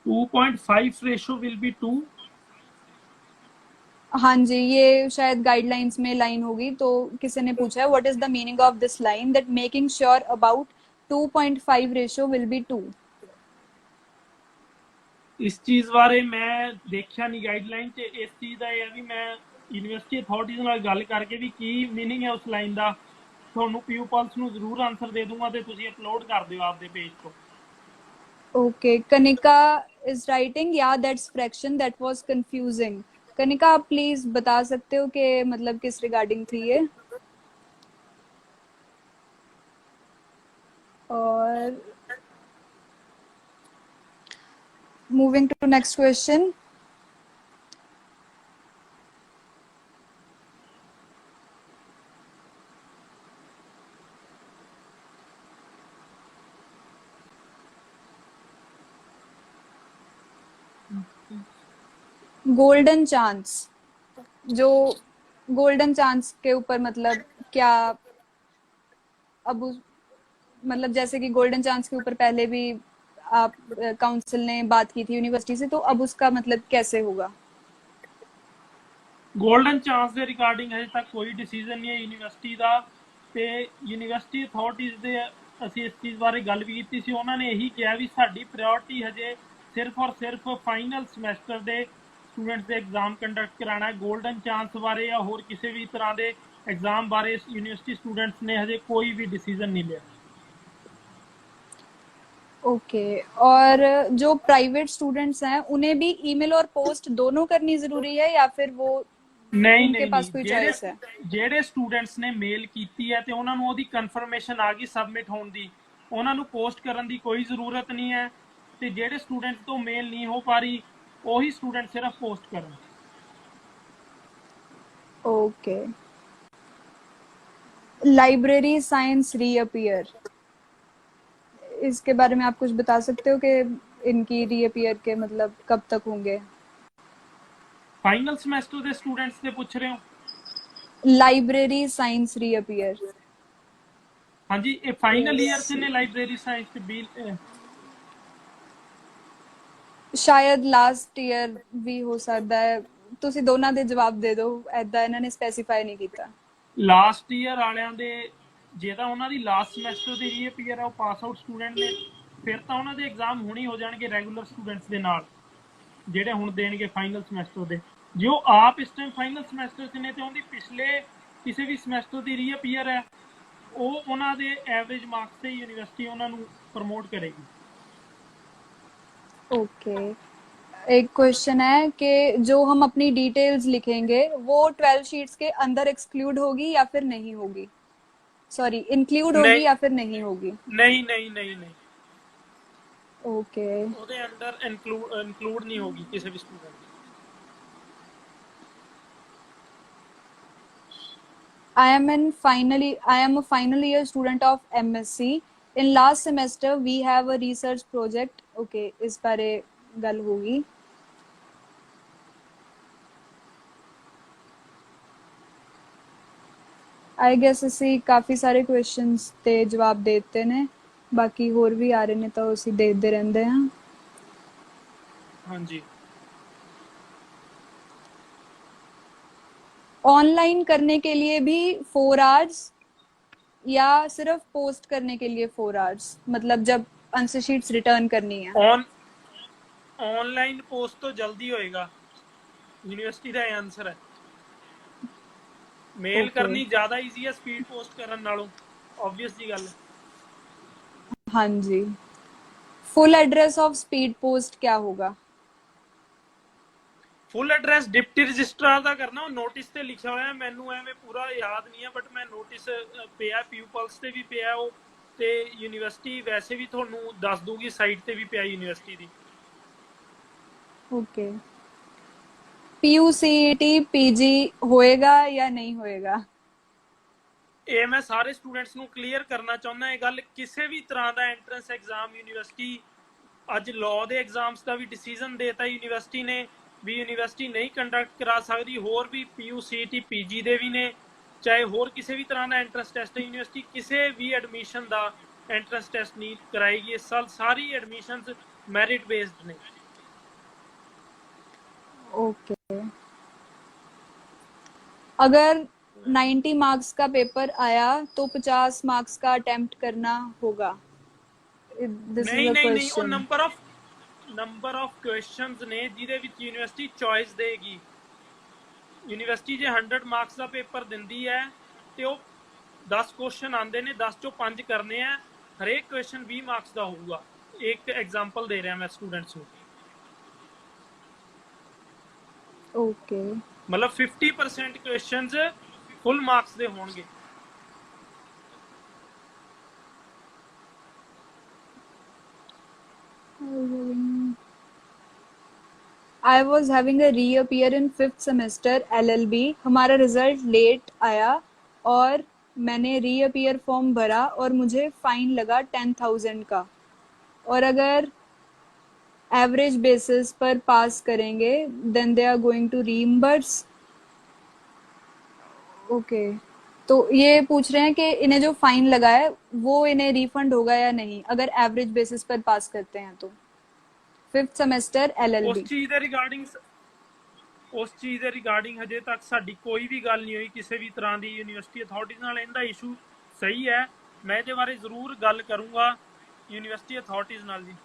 2.5 रेशो विल बी 2। हाँ जी, ये शायद गाइडलाइंस में लाइन होगी। तो किसी ने पूछा है what is the meaning of this line that making sure about 2.5 ratio will be 2। ਇਸ ਚੀਜ਼ ਬਾਰੇ ਮੈਂ ਦੇਖਿਆ ਨਹੀਂ ਗਾਈਡਲਾਈਨ 'ਚ। ਇਸ ਚੀਜ਼ ਦਾ ਇਹ ਹੈ ਵੀ ਮੈਂ ਯੂਨੀਵਰਸਿਟੀ ਅਥਾਰਟੀਜ਼ ਨਾਲ ਗੱਲ ਕਰਕੇ ਵੀ ਕੀ ਮੀਨਿੰਗ ਹੈ ਉਸ ਲਾਈਨ ਦਾ, ਤੁਹਾਨੂੰ ਪੀਪਲਸ ਨੂੰ ਜ਼ਰੂਰ ਆਨਸਰ ਦੇ ਦੂੰਗਾ ਤੇ ਤੁਸੀਂ ਅਪਲੋਡ ਕਰ ਦਿਓ ਆਪਦੇ ਪੇਜ ਤੋਂ। ओके। कनिका इज राइटिंग या that's fraction that was confusing. Kanika, आप प्लीज बता सकते हो कि मतलब किस रिगार्डिंग थी ये? और moving to next question. Golden chance, जो गोल्डन चांस के ऊपर मतलब क्या, अब मतलब जैसे कि गोल्डन चांस के ऊपर पहले भी आप काउंसिल ने बात की थी यूनिवर्सिटी से, तो अब उसका मतलब कैसे होगा? ਗੋਲਡਨ ਚਾਂਸ ਦੇ ਰਿਗਾਰਡਿੰਗ ਹਜੇ ਤੱਕ ਕੋਈ ਡਿਸੀਜਨ ਨਹੀਂ ਹੈ ਯੂਨੀਵਰਸਿਟੀ ਦਾ, ਤੇ ਯੂਨੀਵਰਸਿਟੀ ਅਥਾਰਟੀਜ਼ ਦੇ ਅਸੀਂ ਇਸ ਚੀਜ਼ ਬਾਰੇ ਗੱਲ ਵੀ ਕੀਤੀ ਸੀ। ਉਹਨਾਂ ਨੇ ਇਹੀ ਕਿਹਾ ਵੀ ਸਾਡੀ ਪ੍ਰਾਇੋਰਟੀ ਹਜੇ ਸਿਰਫ ਔਰ ਸਿਰਫ ਫਾਈਨਲ ਸਮੈਸਟਰ ਦੇ ਸਟੂਡੈਂਟਸ ਦੇ ਐਗਜ਼ਾਮ ਕੰਡਕਟ ਕਰਾਉਣਾ ਹੈ। ਗੋਲਡਨ ਚਾਂਸ ਬਾਰੇ ਜਾਂ ਹੋਰ ਕਿਸੇ ਵੀ ਤਰ੍ਹਾਂ ਦੇ एग्जाम बारे यूनिवर्सिटी स्टूडेंट्स ने हजे कोई भी डिसीजन नहीं लिया। ओके, और जो प्राइवेट स्टूडेंट्स हैं उन्हें भी ईमेल और पोस्ट दोनों करनी जरूरी है या फिर वो नहीं उनके नहीं पास नहीं, कोई ਜਿਹੜੇ चॉइस है? ਜਿਹੜੇ ਸਟੂਡੈਂਟਸ ਨੇ ਮੇਲ ਕੀਤੀ ਹੈ ਤੇ ਉਹਨਾਂ ਨੂੰ ਉਹਦੀ ਕਨਫਰਮੇਸ਼ਨ ਆ ਗਈ ਸਬਮਿਟ ਹੋਣ ਦੀ, ਉਹਨਾਂ ਨੂੰ ਪੋਸਟ ਕਰਨ ਦੀ ਕੋਈ ਜ਼ਰੂਰਤ ਨਹੀਂ ਹੈ। ਤੇ ਜਿਹੜੇ ਸਟੂਡੈਂਟਸ ਤੋਂ ਮੇਲ ਨਹੀਂ ਹੋ ਪਾ ਰਹੀ ਉਹੀ ਸਟੂਡੈਂਟ ਸਿਰਫ ਪੋਸਟ ਕਰਨ। ओके, लाइब्रेरी साइंस रीअपियर, इसके बारे में आप कुछ बता सकते हो कि इनकी रीअपियर के मतलब कब तक होंगे? फाइनल सेमेस्टर ਦੇ ਸਟੂਡੈਂਟਸ ਦੇ ਪੁੱਛ ਰਹੇ ਹੋ? लाइब्रेरी साइंस रीअपियर, ਹਾਂਜੀ, ਇਹ ਫਾਈਨਲ ਈਅਰ ਚ ਨੇ ਲਾਇਬ੍ਰੇਰੀ ਸਾਇੰਸ ਚ ਵੀ। ਸ਼ਾਇਦ ਲਾਸਟ ਈਅਰ ਵੀ ਹੋ ਸਕਦਾ ਹੈ। ਤੁਸੀਂ ਦੋਨਾਂ ਦੇ ਜਵਾਬ ਦੇ ਦਿਓ, ਐਦਾਂ ਇਹਨਾਂ ਨੇ ਸਪੈਸੀਫਾਈ ਨਹੀਂ ਕੀਤਾ। ਲਾਸਟ ਈਅਰ ਵਾਲਿਆਂ ਦੇ ਜੇ ਤਾਂ ਉਹਨਾਂ ਦੀ ਲਾਸਟ ਸਮੈਸਟਰ ਦੀ ਰੀਅਪੀਅਰ ਆ ਉਹ ਪਾਸ ਆਊਟ ਸਟੂਡੈਂਟ ਨੇ, ਫਿਰ ਤਾਂ ਉਹਨਾਂ ਦੇ ਐਗਜ਼ਾਮ ਹੁਣੀ ਹੋ ਜਾਣਗੇ ਰੈਗੂਲਰ ਸਟੂਡੈਂਟਸ ਦੇ ਨਾਲ ਜਿਹੜੇ ਹੁਣ ਦੇਣਗੇ ਫਾਈਨਲ ਸਮੈਸਟਰ ਦੇ। ਜੇ ਉਹ ਆਪ ਇਸ ਟਾਈਮ ਫਾਈਨਲ ਸਮੈਸਟਰ 'ਚ ਨੇ ਤੇ ਉਹਦੀ ਪਿਛਲੇ ਕਿਸੇ ਵੀ ਸਮੈਸਟਰ ਦੀ ਰੀਅਪੀਅਰ ਹੈ, ਉਹ ਉਹਨਾਂ ਦੇ ਐਵਰੇਜ ਮਾਰਕਸ ਤੇ यूनिवर्सिटी ਉਹਨਾਂ ਨੂੰ प्रमोट करेगी। ओके, एक क्वेश्चन है कि जो हम अपनी डिटेल्स लिखेंगे वो 12 शीट्स के अंदर एक्सक्लूड होगी या फिर नहीं होगी, सॉरी इंक्लूड होगी नहीं या फिर नहीं होगी? नहीं नहीं नहीं नहीं, ओके, ਉਹਦੇ ਅੰਦਰ ਇਨਕਲੂਡ ਨਹੀਂ ਹੋਗੀ ਕਿਸੇ ਵੀ student. I am a final year student of MSc. In last semester we have a research project. Okay, इस बारे गल होगी। आई गेस ਅਸੀਂ ਕਾਫੀ ਸਾਰੇ ਕੁਐਸਚਨਸ ਤੇ ਜਵਾਬ ਦੇ ਦਿੱਤੇ ਨੇ, ਬਾਕੀ ਹੋਰ ਵੀ ਆ ਰਹੇ ਨੇ ਤਾਂ ਅਸੀਂ ਦੇਖਦੇ ਰਹਿੰਦੇ ਹਾਂ। ਹਾਂਜੀ, ऑनलाइन करने के लिए भी 4 आवर्स या सिर्फ पोस्ट करने के लिए 4 आवर्स, मतलब जब आंसर शीट्स रिटर्न करनी है? ऑनलाइन पोस्ट तो जल्दी होएगा, यूनिवर्सिटी का आंसर है। Mail Okay. करनी ज्यादा ईजी है स्पीड पोस्ट करने नालों, ऑब्वियस जी गल। हाँ जी, full address of speed post क्या होगा? फुल एड्रेस डिप्टी रजिस्ट्रार ਦਾ ਕਰਨਾ, ਉਹ ਨੋਟਿਸ ਤੇ ਲਿਖਿਆ ਹੋਇਆ। ਮੈਨੂੰ ਐਵੇਂ ਪੂਰਾ ਯਾਦ ਨਹੀਂ ਹੈ ਬਟ ਮੈਂ ਨੋਟਿਸ ਪਿਆ ਪੀਪਲਸ ਤੇ ਵੀ ਪਿਆ ਉਹ, ਤੇ ਯੂਨੀਵਰਸਿਟੀ ਵੈਸੇ ਵੀ ਤੁਹਾਨੂੰ ਦੱਸ ਦੂਗੀ, ਸਾਈਟ ਤੇ ਵੀ ਪਿਆ ਯੂਨੀਵਰਸਿਟੀ ਦੀ। ओके, PUCET PG होएगा या नहीं होएगा? ਇਹ ਮੈਂ ਸਾਰੇ ਸਟੂਡੈਂਟਸ ਨੂੰ ਕਲੀਅਰ ਕਰਨਾ ਚਾਹੁੰਦਾ ਇਹ ਗੱਲ। ਕਿਸੇ ਵੀ ਤਰ੍ਹਾਂ ਦਾ ਐਂਟਰੈਂਸ ਐਗਜ਼ਾਮ ਯੂਨੀਵਰਸਿਟੀ ਅੱਜ ਲਾਅ ਦੇ ਐਗਜ਼ਾਮਸ ਦਾ ਵੀ ਡਿਸੀਜਨ ਦੇਤਾ ਯੂਨੀਵਰਸਿਟੀ ਨੇ ਵੀ ਯੂਨੀਵਰਸਿਟੀ ਨਹੀਂ ਕੰਡਕਟ ਕਰਾ ਸਕਦੀ। ਹੋਰ ਵੀ PUCET PG ਦੇ ਵੀ ਨੇ, ਚਾਹੇ ਹੋਰ ਕਿਸੇ ਵੀ ਤਰ੍ਹਾਂ ਦਾ ਐਂਟਰੈਂਸ ਟੈਸਟ ਯੂਨੀਵਰਸਿਟੀ ਕਿਸੇ ਵੀ ਐਡਮਿਸ਼ਨ ਦਾ ਐਂਟਰੈਂਸ ਟੈਸਟ ਨਹੀਂ ਕਰਾਏਗੀ ਇਸ ਸਾਲ। ਸਾਰੀ ਐਡਮਿਸ਼ਨਸ ਮੈਰਿਟ ਬੇਸਡ ਨੇ। ओके, अगर 90 मार्क्स का पेपर आया तो 50 मार्क्स का अटेम्प्ट करना होगा? This नहीं is a नहीं नहीं, ਉਹ question. ਨੰਬਰ ਆਫ ਕੁਐਸਚਨਸ ਨੇ ਜਿਹਦੇ ਵਿੱਚ ਯੂਨੀਵਰਸਿਟੀ ਚੋਇਸ ਦੇਗੀ। ਯੂਨੀਵਰਸਿਟੀ ਜੇ 100 ਮਾਰਕਸ ਦਾ ਪੇਪਰ ਦਿੰਦੀ ਹੈ ਤੇ ਉਹ 10 ਕੁਐਸਚਨ ਆਉਂਦੇ ਨੇ, 10 ਚੋਂ 5 ਕਰਨੇ ਆ, ਹਰੇਕ ਕੁਐਸਚਨ 20 ਮਾਰਕਸ ਦਾ ਹੋਊਗਾ। ਇੱਕ ਐਗਜ਼ਾਮਪਲ ਦੇ ਰਿਹਾ ਮੈਂ ਸਟੂਡੈਂਟਸ ਨੂੰ। ओके, ਮਤਲਬ 50% ਕੁਐਸਚਨਸ ਫੁੱਲ ਮਾਰਕਸ ਦੇ ਹੋਣਗੇ। I was having a reappear in 5th semester LLB. हमारा रिजल्ट लेट आया और मैंने रीअपियर फॉर्म भरा और मुझे फाइन लगा 10,000 का। और अगर एवरेज बेसिस पर पास करेंगे then they are going to reimburse. Okay, तो ये पूछ रहे हैं कि इन्हें जो फाइन लगा है वो इन्हें रिफंड होगा या नहीं अगर एवरेज बेसिस पर पास करते हैं तो। फिफ्थ सेमेस्टर ਉਸ एलएलबी। ਚੀਜ਼ ਦੇ ਰਿਗਾਰਡਿੰਗ ਹਜੇ ਤੱਕ ਸਾਡੀ ਕੋਈ ਵੀ ਗੱਲ ਨਹੀਂ ਹੋਈ ਕਿਸੇ ਵੀ ਤਰ੍ਹਾਂ ਦੀ ਯੂਨੀਵਰਸਿਟੀ ਅਥਾਰਟੀਜ਼ ਨਾਲ। ਇਹਦਾ ਇਸ਼ੂ ਸਹੀ ਹੈ, ਮੈਂ ਇਹਦੇ ਬਾਰੇ ਜ਼ਰੂਰ ਗੱਲ ਕਰੂੰਗਾ ਯੂਨੀਵਰਸਿਟੀ ਅਥਾਰਟੀਜ਼ ਨਾਲ ਜੀ।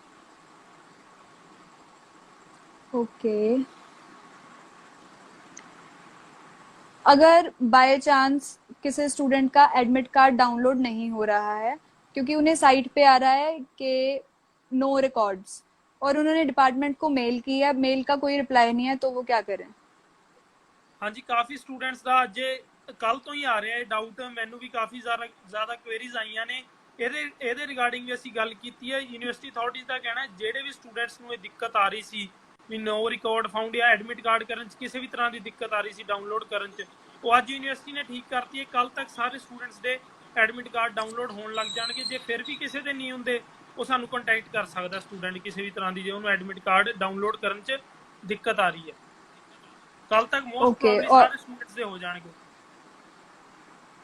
ओके, अगर बाय चांस किसी स्टूडेंट का एडमिट कार्ड डाउनलोड नहीं हो रहा है क्योंकि उन्हें साइट पे आ रहा है कि नो रिकॉर्ड्स और उन्होंने डिपार्टमेंट को मेल किया, मेल का कोई रिप्लाई नहीं है, तो वो क्या करें? ਹਾਂਜੀ, ਕਾਫੀ ਸਟੂਡੈਂਟਸ ਦਾ ਅੱਜ ਕੱਲ ਤੋਂ ਹੀ ਆ ਰਿਹਾ ਇਹ ਡਾਊਟ। ਮੈਨੂੰ ਵੀ ਕਾਫੀ ਜ਼ਿਆਦਾ ਕੁਐਰੀਜ਼ ਆਈਆਂ ਨੇ ਇਹਦੇ ਰਿਗਾਰਡਿੰਗ ਵੀ ਅਸੀਂ ਗੱਲ ਕੀਤੀ ਹੈ। ਯੂਨੀਵਰਸਿਟੀ ਅਥਾਰਟੀਜ਼ ਦਾ ਕਹਿਣਾ ਜਿਹੜੇ ਵੀ ਸਟੂਡੈਂਟਸ ਨੂੰ ਇਹ ਦਿੱਕਤ ਆ ਰਹੀ ਸੀ ਵੀ ਨੋ ਰਿਕਾਰਡ ਫਾਊਂਡ ਜਾਂ ਐਡਮਿਟ ਕਾਰਡ ਕਰਨ 'ਚ ਕਿਸੇ ਵੀ ਤਰ੍ਹਾਂ ਦੀ ਦਿੱਕਤ ਆ ਰਹੀ ਸੀ ਡਾਊਨਲੋਡ ਕਰਨ 'ਚ, ਉਹ ਅੱਜ ਯੂਨੀਵਰਸਿਟੀ ਨੇ ਠੀਕ ਕਰਤੀ ਹੈ। ਕੱਲ ਤੱਕ ਸਾਰੇ ਸਟੂਡੈਂਟਸ ਦੇ ਐਡਮਿਟ ਕਾਰਡ ਡਾਊਨਲੋਡ ਹੋਣ ਲੱਗ ਜਾਣਗੇ। ਜੇ ਫਿਰ ਵੀ ਕਿਸੇ ਦੇ ਨਹੀਂ ਹੁੰਦੇ ਉਹ ਸਾਨੂੰ ਕੰਟੈਕਟ ਕਰ ਸਕਦਾ ਸਟੂਡੈਂਟ ਕਿਸੇ ਵੀ ਤਰ੍ਹਾਂ ਦੀ ਜੇ ਉਹਨੂੰ ਐਡਮਿਟ ਕਾਰਡ ਡਾਊਨਲੋਡ ਕਰਨ 'ਚ ਦਿੱਕਤ ਆ ਰਹੀ ਹੈ। ਕੱਲ तक मोस्ट प्रॉब्ली सारे स्टूडेंट्स दे हो जाएंगे।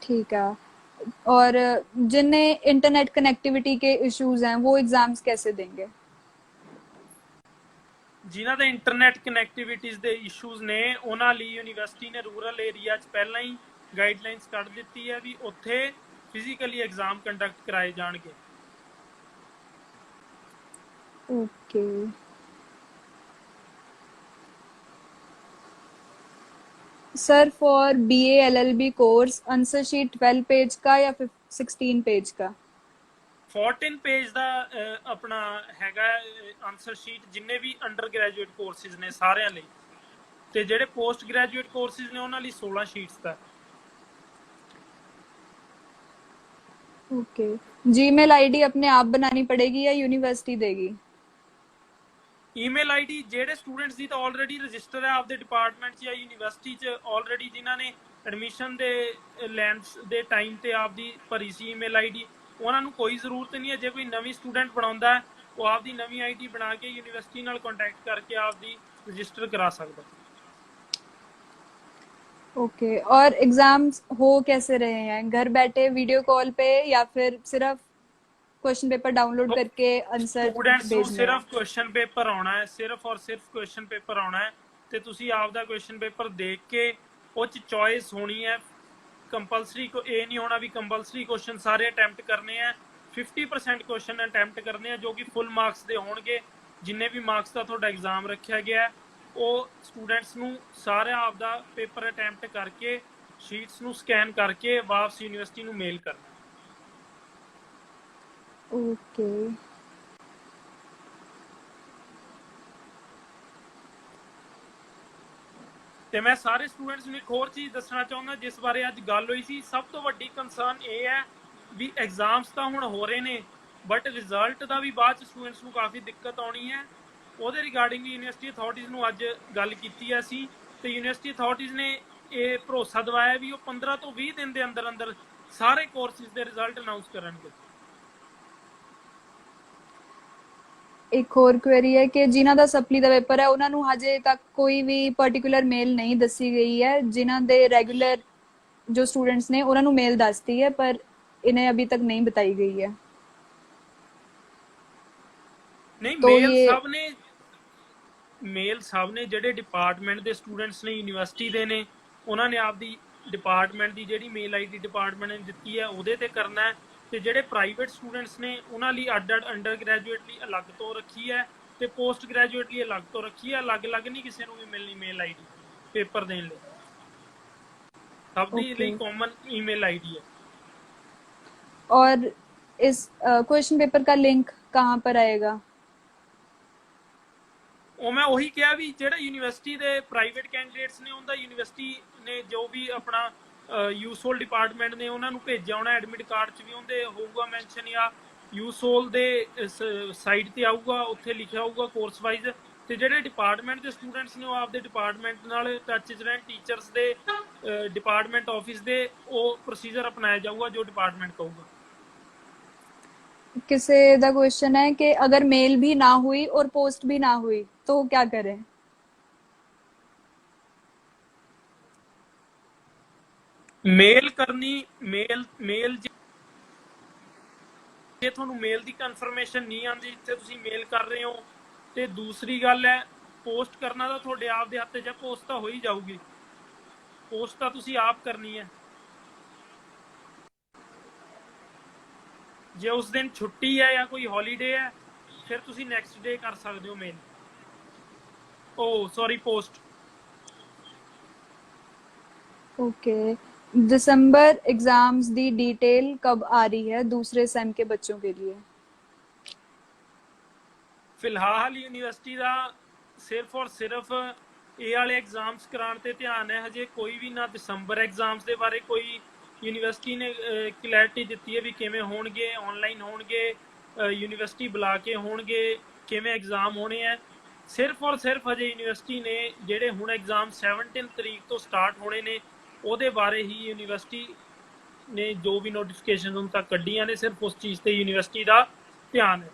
ठीक है, और जिन्हें इंटरनेट कनेक्टिविटी के इश्यूज हैं वो एग्जाम्स कैसे देंगे? जिन्हां दे इंटरनेट कनैक्टिविटीज़ दे इशूज़ ने उन्हां लई यूनीवर्सिटी ने रूरल एरिया च पहलां ही गाइडलाइंस कढ दित्ती है भी उत्थे फिजिकली एग्जाम कंडक्ट कराए जाणगे। Okay, sir for BA LLB course answer sheet 12 page का या 16 पेज का? 14 पेज ਦਾ ਆਪਣਾ ਹੈਗਾ ਆਨਸਰ ਸ਼ੀਟ ਜਿੰਨੇ ਵੀ ਅੰਡਰ ਗ੍ਰੈਜੂਏਟ ਕੋਰਸਿਸ ਨੇ ਸਾਰਿਆਂ ਲਈ, ਤੇ ਜਿਹੜੇ ਪੋਸਟ ਗ੍ਰੈਜੂਏਟ ਕੋਰਸਿਸ ਨੇ ਉਹਨਾਂ ਲਈ 16 ਸ਼ੀਟਸ ਦਾ। ओके, जीमेल आईडी अपने आप बनानी पड़ेगी या यूनिवर्सिटी देगी? ईमेल आईडी ਜਿਹੜੇ ਸਟੂਡੈਂਟਸ ਦੀ ਤਾਂ ਆਲਰੇਡੀ ਰਜਿਸਟਰ ਹੈ ਆਪਦੇ ਡਿਪਾਰਟਮੈਂਟ 'ਚ ਜਾਂ ਯੂਨੀਵਰਸਿਟੀ 'ਚ ਆਲਰੇਡੀ ਜਿਨ੍ਹਾਂ ਨੇ ਐਡਮਿਸ਼ਨ ਦੇ ਲੈਂਸ ਦੇ ਟਾਈਮ ਤੇ ਆਪਦੀ ਭਰੀ ਸੀ ਈਮੇਲ ਆਈਡੀ, ਉਹਨਾਂ ਨੂੰ ਕੋਈ ਜ਼ਰੂਰਤ ਨਹੀਂ ਹੈ। ਜੇ ਕੋਈ ਨਵੀਂ ਸਟੂਡੈਂਟ ਬਣਾਉਂਦਾ ਹੈ ਉਹ ਆਪਦੀ ਨਵੀਂ ਆਈਡੀ ਬਣਾ ਕੇ ਯੂਨੀਵਰਸਿਟੀ ਨਾਲ ਕੰਟੈਕਟ ਕਰਕੇ ਆਪਦੀ ਰਜਿਸਟਰ ਕਰਾ ਸਕਦਾ। ओके, और एग्जाम्स हो कैसे रहे हैं? घर बैठे वीडियो कॉल पे या फिर सिर्फ क्वेश्चन पेपर डाउनलोड करके आंसर ਸਟੂਡੈਂਟਸ ਨੂੰ भेजने हैं? ਸਿਰਫ ਕੁਐਸਚਨ ਪੇਪਰ ਆਉਣਾ ਹੈ, ਸਿਰਫ ਔਰ ਸਿਰਫ ਕੁਐਸਚਨ ਪੇਪਰ ਆਉਣਾ ਹੈ ਤੇ ਤੁਸੀਂ ਆਪਦਾ ਕੁਐਸਚਨ ਪੇਪਰ ਦੇਖ ਕੇ ਉਹ 'ਚ ਚੋਇਸ ਹੋਣੀ ਹੈ। ਕੰਪਲਸਰੀ ਇਹ ਨਹੀਂ ਹੋਣਾ ਵੀ ਕੰਪਲਸਰੀ ਕੁਐਸਚਨ ਸਾਰੇ ਅਟੈਂਪਟ ਕਰਨੇ ਆ। 50% ਕੁਐਸਚਨ ਅਟੈਂਪਟ ਕਰਨੇ ਆ ਜੋ ਕਿ ਫੁੱਲ ਮਾਰਕਸ ਦੇ ਹੋਣਗੇ। ਜਿੰਨੇ ਵੀ ਮਾਰਕਸ ਦਾ ਤੁਹਾਡਾ ਐਗਜ਼ਾਮ ਰੱਖਿਆ ਗਿਆ ਉਹ ਸਟੂਡੈਂਟਸ ਨੂੰ ਸਾਰਾ ਆਪਦਾ ਪੇਪਰ ਅਟੈਂਪਟ ਕਰਕੇ ਸ਼ੀਟਸ ਨੂੰ ਸਕੈਨ ਕਰਕੇ ਵਾਪਸ ਯੂਨੀਵਰਸਿਟੀ ਨੂੰ ਮੇਲ ਕਰਨਾ। ओके, ਤੇ ਮੈਂ ਸਾਰੇ ਸਟੂਡੈਂਟਸ ਨੂੰ ਇੱਕ ਹੋਰ ਚੀਜ਼ ਦੱਸਣਾ ਚਾਹੁੰਦਾ ਜਿਸ ਬਾਰੇ ਅੱਜ ਗੱਲ ਹੋਈ ਸੀ। ਸਭ ਤੋਂ ਵੱਡੀ ਕੰਸਰਨ ਇਹ ਹੈ ਵੀ ਐਗਜ਼ਾਮਸ ਤਾਂ ਹੁਣ ਹੋ ਰਹੇ ਨੇ ਬਟ ਰਿਜ਼ਲਟ ਦਾ ਵੀ ਬਾਅਦ ਚ ਸਟੂਡੈਂਟਸ ਨੂੰ ਕਾਫੀ ਦਿੱਕਤ ਆਉਣੀ ਹੈ। ਉਹਦੇ ਰਿਗਾਰਡਿੰਗ ਵੀ ਯੂਨੀਵਰਸਿਟੀ ਅਥਾਰਟੀਜ਼ ਨੂੰ ਅੱਜ ਗੱਲ ਕੀਤੀ ਹੈ ਅਸੀਂ, ਤੇ ਯੂਨੀਵਰਸਿਟੀ ਅਥਾਰਟੀਜ਼ ਨੇ ਇਹ ਭਰੋਸਾ ਦਿਵਾਇਆ ਵੀ ਉਹ 15 ਤੋਂ 20 ਦਿਨ ਦੇ ਅੰਦਰ ਅੰਦਰ ਸਾਰੇ ਕੋਰਸਿਸ ਦੇ ਰਿਜ਼ਲਟ ਅਨਾਉਂਸ ਕਰਨਗੇ। ਇੱਕ ਹੋਰ ਕੁਐਰੀ ਹੈ ਕਿ ਜਿਨ੍ਹਾਂ ਦਾ ਸਪਲੀ ਦਾ ਪੇਪਰ ਹੈ ਉਹਨਾਂ ਨੂੰ ਹਜੇ ਤੱਕ ਕੋਈ ਵੀ ਪਾਰਟਿਕੂਲਰ ਮੇਲ ਨਹੀਂ ਦੱਸੀ ਗਈ ਹੈ। ਜਿਨ੍ਹਾਂ ਦੇ ਰੈਗੂਲਰ ਜੋ स्टूडेंट्स ने उन्होंने मेल दसती है पर इन्हें अभी तक नहीं बताई गई है। नहीं तो मेल सब ने ਜਿਹੜੇ ਡਿਪਾਰਟਮੈਂਟ ਦੇ ਸਟੂਡੈਂਟਸ ਨੇ ਯੂਨੀਵਰਸਿਟੀ ਦੇ ਨੇ ਉਹਨਾਂ ਨੇ ਆਪਦੀ ਡਿਪਾਰਟਮੈਂਟ ਦੀ ਜਿਹੜੀ ਮੇਲ ਆਈਡੀ ਡਿਪਾਰਟਮੈਂਟ ਨੇ ਦਿੱਤੀ ਹੈ ਉਹਦੇ ਤੇ ਕਰਨਾ ਹੈ। ਤੇ ਜਿਹੜੇ ਪ੍ਰਾਈਵੇਟ ਸਟੂਡੈਂਟਸ ਨੇ ਉਹਨਾਂ ਲਈ ਅੱਡ ਅੰਡਰ ਗ੍ਰੈਜੂਏਟ ਲਈ ਅਲੱਗ ਤੋਂ ਰੱਖੀ ਹੈ ਤੇ ਪੋਸਟ ਗ੍ਰੈਜੂਏਟ ਲਈ ਅਲੱਗ ਤੋਂ ਰੱਖੀ ਹੈ। ਅਲੱਗ-ਅਲੱਗ ਨਹੀਂ ਕਿਸੇ ਨੂੰ ਵੀ ਮਿਲਣੀ ਮੇਲ ਆਈਡੀ ਪੇਪਰ ਦੇਣ ਲਈ, सब दी ਲਈ कॉमन ईमेल आईडी है। और इस क्वेश्चन पेपर का लिंक कहाँ पर आएगा? ਉਹ ਮੈਂ ਉਹੀ ਕਿਹਾ ਵੀ ਜਿਹੜਾ ਯੂਨੀਵਰਸਿਟੀ ਦੇ ਪ੍ਰਾਈਵੇਟ ਕੈਂਡੀਡੇਟਸ ਨੇ ਉਹਦਾ ਯੂਨੀਵਰਸਿਟੀ ਨੇ ਜੋ ਵੀ ਆਪਣਾ ਯੂਸੋਲ ਡਿਪਾਰਟਮੈਂਟ ਨੇ ਉਹਨਾਂ ਨੂੰ ਭੇਜਿਆ ਹੋਣਾ। ਐਡਮਿਟ ਕਾਰਡ 'ਚ ਵੀ ਉਹਦੇ ਹੋਊਗਾ ਮੈਂਸ਼ਨ ਜਾਂ ਯੂਸੋਲ ਦੇ ਸਾਈਟ ਤੇ ਆਊਗਾ, ਉੱਥੇ ਲਿਖਿਆ ਹੋਊਗਾ ਕੋਰਸ ਵਾਈਜ਼। ਤੇ ਜਿਹੜੇ ਡਿਪਾਰਟਮੈਂਟ ਦੇ ਸਟੂਡੈਂਟਸ ਨੇ ਉਹ ਆਪਦੇ ਡਿਪਾਰਟਮੈਂਟ ਨਾਲ ਟੱਚ 'ਚ ਰਹਿਣ, ਟੀਚਰਸ ਦੇ ਡਿਪਾਰਟਮੈਂਟ ਆਫਿਸ ਦੇ ਉਹ ਪ੍ਰੋਸੀਜਰ ਅਪਣਾਇਆ ਜਾਊਗਾ ਜੋ ਡਿਪਾਰਟਮੈਂਟ ਕਹੂਗਾ। किसे दा क्वेश्चन है कि अगर मेल भी ना हुई और पोस्ट भी ना हुई तो क्या करें? ਮੇਲ ਕਰਨੀ, ਮੇਲ ਜੇ ਤੁਹਾਨੂੰ ਮੇਲ ਦੀ ਕਨਫਰਮੇਸ਼ਨ ਨਹੀਂ ਆਉਂਦੀ ਜਿੱਥੇ ਤੁਸੀਂ ਮੇਲ ਕਰ ਰਹੇ ਹੋ, ਤੇ ਦੂਸਰੀ ਗੱਲ ਹੈ ਪੋਸਟ ਕਰਨਾ ਤਾਂ ਤੁਹਾਡੇ ਆਪ ਦੇ ਹੱਥ 'ਚ ਹੈ, ਪੋਸਟ ਤਾਂ ਹੋ ਹੀ ਜਾਊਗੀ, ਪੋਸਟ ਤਾਂ ਤੁਸੀਂ ਆਪ ਕਰਨੀ ਹੈ। ਜੇ ਉਸ ਦਿਨ ਛੁੱਟੀ ਹੈ ਜਾਂ ਕੋਈ ਹੌਲੀਡੇ ਹੈ ਫਿਰ ਤੁਸੀਂ ਨੈਕਸਟ ਡੇ ਕਰ ਸਕਦੇ ਹੋ mail, oh sorry post. Okay. दिसंबर एग्जाम्स दी डिटेल कब आ रही है दूसरे सेम के बच्चों के लिए? ਫਿਲਹਾਲ ਯੂਨੀਵਰਸਿਟੀ ਦਾ ਸਿਰਫ ਔਰ ਸਿਰਫ ਇਹ ਵਾਲੇ ਐਗਜ਼ਾਮਸ ਕਰਾਉਣ ਤੇ ਧਿਆਨ ਹੈ, ਹਜੇ ਕੋਈ ਵੀ ਨਾ ਦਸੰਬਰ ਐਗਜ਼ਾਮਸ ਦੇ ਬਾਰੇ ਕੋਈ ਯੂਨੀਵਰਸਿਟੀ ਨੇ ਕਲੈਰਿਟੀ ਦਿੱਤੀ ਹੈ ਵੀ ਕਿਵੇਂ ਹੋਣਗੇ, ਆਨਲਾਈਨ ਹੋਣਗੇ, ਯੂਨੀਵਰਸਿਟੀ ਬੁਲਾ ਕੇ ਹੋਣਗੇ, ਕਿਵੇਂ ਐਗਜ਼ਾਮ ਹੋਣੇ ਹੈ। ਸਿਰਫ ਔਰ ਸਿਰਫ ਹਜੇ ਯੂਨੀਵਰਸਿਟੀ ਨੇ ਜਿਹੜੇ ਹੁਣ ਐਗਜ਼ਾਮ 17 ਤਰੀਕ ਤੋਂ ਸਟਾਰਟ ਹੋਣੇ ਨੇ ਉਹਦੇ ਬਾਰੇ ਹੀ ਯੂਨੀਵਰਸਿਟੀ ਨੇ ਜੋ ਵੀ ਨੋਟੀਫਿਕੇਸ਼ਨ ਹੁਣ ਤੱਕ ਕੱਢੀਆਂ ਨੇ, ਸਿਰਫ ਉਸ ਚੀਜ਼ ਤੇ ਯੂਨੀਵਰਸਿਟੀ ਦਾ ਧਿਆਨ ਹੈ।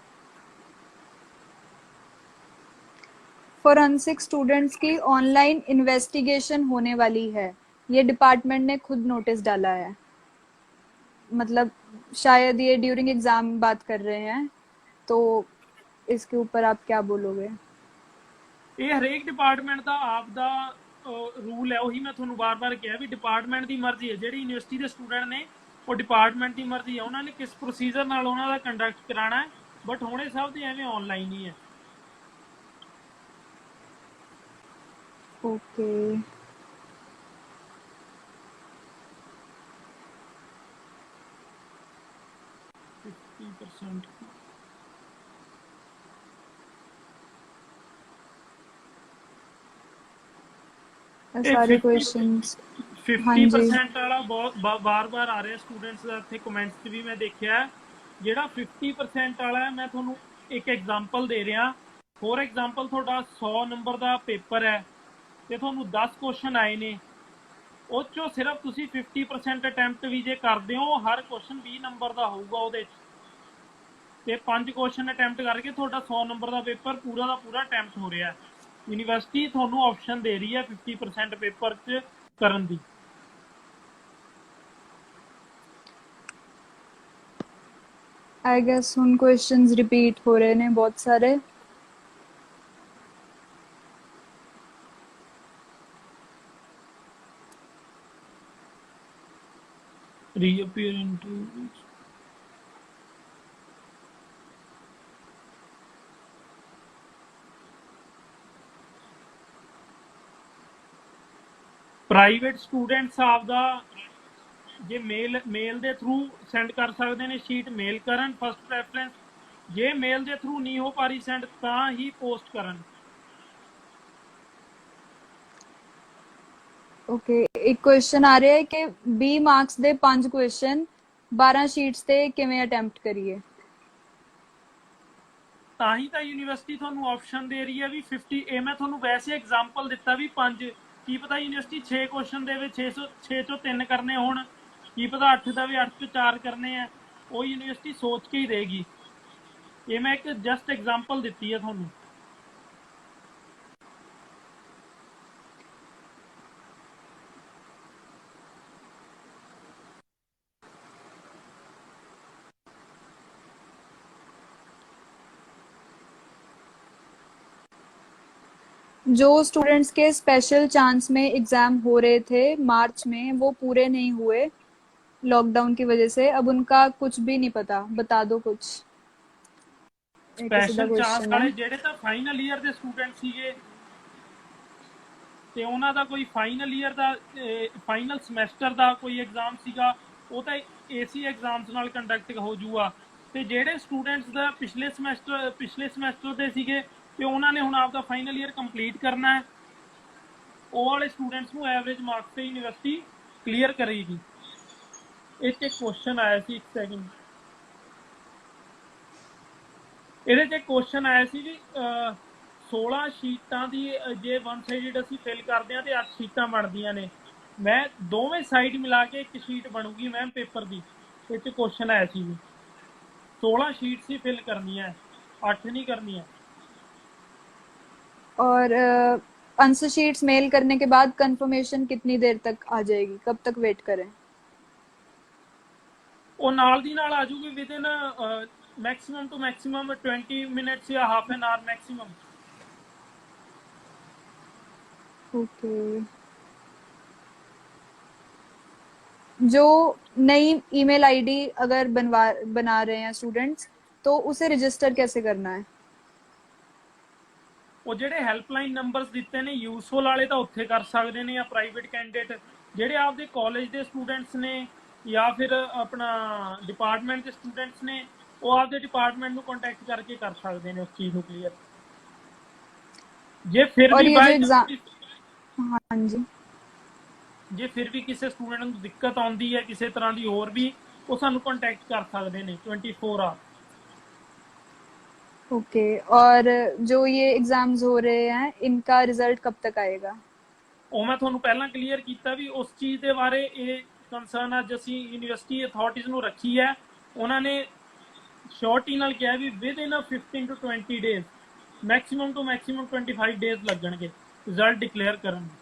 फोरेंसिक स्टूडेंट्स की ऑनलाइन इन्वेस्टिगेशन होने वाली है, ये डिपार्टमेंट ने खुद नोटिस डाला है। मतलब शायद ये ड्यूरिंग एग्जाम बात कर रहे हैं, तो इसके ऊपर आप क्या बोलोगे? ਇਹ ਹਰੇਕ ਡਿਪਾਰਟਮੈਂਟ ਦਾ ਆਪ ਦਾ ਰੂਲ ਹੈ, ਉਹੀ ਮੈਂ ਤੁਹਾਨੂੰ ਬਾਰ-ਬਾਰ ਕਿਹਾ ਵੀ ਡਿਪਾਰਟਮੈਂਟ ਦੀ ਮਰਜ਼ੀ ਹੈ। ਜਿਹੜੀ ਯੂਨੀਵਰਸਿਟੀ ਦੇ ਸਟੂਡੈਂਟ ਨੇ ਉਹ ਡਿਪਾਰਟਮੈਂਟ ਦੀ ਮਰਜ਼ੀ ਹੈ, ਉਹਨਾਂ ਨੇ ਕਿਸ ਪ੍ਰੋਸੀਜਰ ਨਾਲ ਉਹਨਾਂ ਦਾ ਕੰਡਕਟ ਕਰਾਉਣਾ ਹੈ, ਬਟ ਹੁਣੇ ਸਭ ਦੇ ਐਵੇਂ ਆਨਲਾਈਨ ਹੀ ਹੈ। ओके। 50% ਇਹ सारे 50 क्वेश्चंस। हाँ जी। 50% ਵਾਲਾ ਬਹੁਤ ਬਾਰ-ਬਾਰ ਆ ਰਿਹਾ ਸਟੂਡੈਂਟਸ ਦਾ, ਇੱਥੇ ਕਮੈਂਟਸ 'ਚ ਵੀ ਮੈਂ ਦੇਖਿਆ। ਜਿਹੜਾ 50% ਵਾਲਾ ਹੈ ਮੈਂ ਤੁਹਾਨੂੰ ਇੱਕ ਐਗਜ਼ਾਮਪਲ ਦੇ ਰਿਹਾ। ਫੋਰ ਐਗਜ਼ਾਮਪਲ ਤੁਹਾਡਾ 100 ਨੰਬਰ ਦਾ ਪੇਪਰ ਹੈ ਤੇ ਤੁਹਾਨੂੰ 10 ਕੁਐਸਚਨ ਆਏ ਨੇ, ਉਹ 'ਚੋਂ ਸਿਰਫ ਤੁਸੀਂ 50% ਅਟੈਂਪਟ ਵੀ ਜੇ ਕਰਦੇ ਹੋ, ਹਰ ਕੁਐਸਚਨ 20 ਨੰਬਰ ਦਾ ਹੋਊਗਾ ਉਹਦੇ 'ਚ, ਤੇ 5 ਕੁਐਸਚਨ ਅਟੈਂਪਟ ਕਰਕੇ ਤੁਹਾਡਾ 100 ਨੰਬਰ ਦਾ ਪੇਪਰ ਪੂਰਾ ਦਾ ਪੂਰਾ ਅਟੈਂਪਟ ਹੋ ਰਿਹਾ। ਯੂਨੀਵਰਸਿਟੀ ਤੁਹਾਨੂੰ ਆਪਸ਼ਨ ਦੇ ਰਹੀ ਹੈ 50% ਪੇਪਰ 'ਚ ਕਰਨ ਦੀ। आई गेस ਹੁਣ क्वेश्चंस रिपीट हो रहे ने बहुत सारे। Reappear into ਪ੍ਰਾਈਵੇਟ ਸਟੂਡੈਂਟਸ ਆਪਦਾ ਜੇ ਮੇਲ ਦੇ ਥਰੂ ਸੈਂਡ ਕਰ ਸਕਦੇ ਨੇ ਸ਼ੀਟ, ਮੇਲ ਕਰਨ ਫਸਟ ਪ੍ਰੈਫਰੈਂਸ। ਜੇ ਮੇਲ ਦੇ ਥਰੂ ਨਹੀਂ ਹੋ ਪਾ ਰਹੀ ਸੈਂਡ ਤਾਂ ਹੀ ਪੋਸਟ ਕਰਨ। ओके। एक क्वेश्चन आ रहा है कि 20 मार्क्स ਦੇ 5 क्वेश्चन 12 ਸ਼ੀਟਸ ਤੇ ਕਿਵੇਂ ਅਟੈਂਪਟ ਕਰੀਏ? ਤਾਂ ਹੀ ਤਾਂ ਯੂਨੀਵਰਸਿਟੀ ਤੁਹਾਨੂੰ ਆਪਸ਼ਨ ਦੇ ਰਹੀ ਹੈ ਵੀ 50। ਇਹ ਮੈਂ ਤੁਹਾਨੂੰ ਵੈਸੇ ਐਗਜ਼ਾਮਪਲ ਦਿੱਤਾ ਵੀ 5, ਕੀ ਪਤਾ ਯੂਨੀਵਰਸਿਟੀ 6 ਕੁਐਸਚਨ ਦੇ ਵਿੱਚ 6 ਚੋਂ 3 ਕਰਨੇ ਹੋਣ, ਕੀ ਪਤਾ 8 ਦਾ ਵੀ 8 ਚੋਂ 4 ਕਰਨੇ ਆ, ਉਹ ਯੂਨੀਵਰਸਿਟੀ ਸੋਚ ਕੇ ਹੀ ਦੇਗੀ। ਇਹ ਮੈਂ ਇੱਕ ਜਸਟ ਐਗਜ਼ਾਮਪਲ ਦਿੱਤੀ ਹੈ ਤੁਹਾਨੂੰ। जो स्टूडेंट्स के स्पेशल चांस में एग्जाम हो रहे थे मार्च में वो पूरे नहीं हुए लॉकडाउन की वजह से, अब उनका कुछ भी नहीं पता, बता दो कुछ। एक सीधा ਸਪੈਸ਼ਲ ਚਾਂਸ क्वेश्चन है। ਵਾਲੇ ਜਿਹੜੇ ਤਾਂ ਫਾਈਨਲ ਈਅਰ ਦੇ ਸਟੂਡੈਂਟ ਸੀਗੇ ਤੇ ਉਹਨਾਂ ਦਾ ਕੋਈ ਫਾਈਨਲ ਈਅਰ ਦਾ ਫਾਈਨਲ ਸਮੈਸਟਰ ਦਾ ਕੋਈ ਐਗਜ਼ਾਮ ਸੀਗਾ, ਉਹ ਤਾਂ ਏਸੀ ਐਗਜ਼ਾਮਸ ਨਾਲ ਕੰਡਕਟ ਹੋ ਜੂਗਾ। ਤੇ ਜਿਹੜੇ ਸਟੂਡੈਂਟਸ ਦਾ ਪਿਛਲੇ ਸਮੈਸਟਰ ਦੇ ਸੀਗੇ ਤੇ ਉਹਨਾਂ ਨੇ ਹੁਣ ਆਪਦਾ ਫਾਈਨਲ ਈਅਰ ਕੰਪਲੀਟ ਕਰਨਾ ਹੈ, ਉਹ ਵਾਲੇ ਸਟੂਡੈਂਟਸ ਨੂੰ ਐਵਰੇਜ ਮਾਰਕਸ ਤੇ ਯੂਨੀਵਰਸਿਟੀ ਕਲੀਅਰ ਕਰੇਗੀ। ਇਹ 'ਚ ਇੱਕ ਕੁਐਸਚਨ ਆਇਆ ਸੀ, ਇੱਕ ਸੈਕਿੰਡ, ਇਹਦੇ 'ਚ ਇੱਕ ਕੁਐਸਚਨ ਆਇਆ ਸੀ ਵੀ 16 ਸ਼ੀਟਾਂ ਦੀ ਜੇ ਵਨ ਸਾਈਡਡ ਅਸੀਂ ਫਿਲ ਕਰਦੇ ਹਾਂ ਤੇ 8 ਸ਼ੀਟਾਂ ਬਣਦੀਆਂ ਨੇ, ਮੈਂ ਦੋਵੇਂ ਸਾਈਡ ਮਿਲਾ ਕੇ ਇੱਕ ਸ਼ੀਟ ਬਣੂਗੀ ਮੈਮ ਪੇਪਰ ਦੀ। ਇਹ 'ਚ ਕੁਐਸਚਨ ਆਇਆ ਸੀ ਵੀ 16 शीट्स ही फिल करनी है, 8 नहीं करनी है। और आंसर शीट्स मेल करने के बाद कंफर्मेशन कितनी देर तक आ जाएगी, कब तक वेट करें? वो नाल दी नाल आ जूगी within maximum to maximum 20 minutes या half an hour maximum. Okay. जो नई ईमेल आईडी अगर बना रहे हैं स्टूडेंट्स, तो उसे रजिस्टर कैसे करना है? ਉਹ ਜਿਹੜੇ ਹੈਲਪਲਾਈਨ ਨੰਬਰਸ ਦਿੱਤੇ ਨੇ ਯੂਜ਼ਫੁਲ ਵਾਲੇ ਤਾਂ ਉੱਥੇ ਕਰ ਸਕਦੇ ਨੇ, ਜਾਂ ਪ੍ਰਾਈਵੇਟ ਕੈਂਡੀਡੇਟ ਜਿਹੜੇ ਆਪਦੇ ਕਾਲਜ ਦੇ ਸਟੂਡੈਂਟਸ ਨੇ ਜਾਂ ਫਿਰ ਆਪਣਾ ਡਿਪਾਰਟਮੈਂਟ ਦੇ ਸਟੂਡੈਂਟਸ ਨੇ, ਉਹ ਆਪਦੇ ਡਿਪਾਰਟਮੈਂਟ ਨੂੰ ਕੰਟੈਕਟ ਕਰਕੇ ਕਰ ਸਕਦੇ ਨੇ ਉਸ ਚੀਜ਼ ਨੂੰ ਕਲੀਅਰ। ਜੇ ਫਿਰ और ਵੀ ये जो ਬਾਈ एग्जाम, हाँ जी, ਜੇ ਫਿਰ ਵੀ ਕਿਸੇ ਸਟੂਡੈਂਟ ਨੂੰ ਦਿੱਕਤ ਆਉਂਦੀ ਹੈ ਕਿਸੇ ਤਰ੍ਹਾਂ ਦੀ ਹੋਰ ਵੀ, ਉਹ ਸਾਨੂੰ ਕੰਟੈਕਟ ਕਰ ਸਕਦੇ ਨੇ 24 ਆਵਰ। ओके। और जो ये एग्जाम्स हो रहे हैं, इनका रिजल्ट कब तक आएगा? ਉਹ ਮੈਂ ਤੁਹਾਨੂੰ ਪਹਿਲਾਂ ਕਲੀਅਰ ਕੀਤਾ ਵੀ ਉਸ ਚੀਜ਼ ਦੇ ਬਾਰੇ ਇਹ ਕੰਸਰਨ ਅੱਜ ਅਸੀਂ ਯੂਨੀਵਰਸਿਟੀ ਅਥਾਰਟੀਜ਼ ਨੂੰ ਰੱਖੀ ਹੈ। ਉਹਨਾਂ ਨੇ ਸ਼ੋਰਟੀ ਨਾਲ ਕਿਹਾ ਵੀ within 15 to 20 days, maximum to maximum 25 days ਲੱਗਣਗੇ ਰਿਜ਼ਲਟ ਡਿਕਲੇਅਰ ਕਰਨ ਨੂੰ।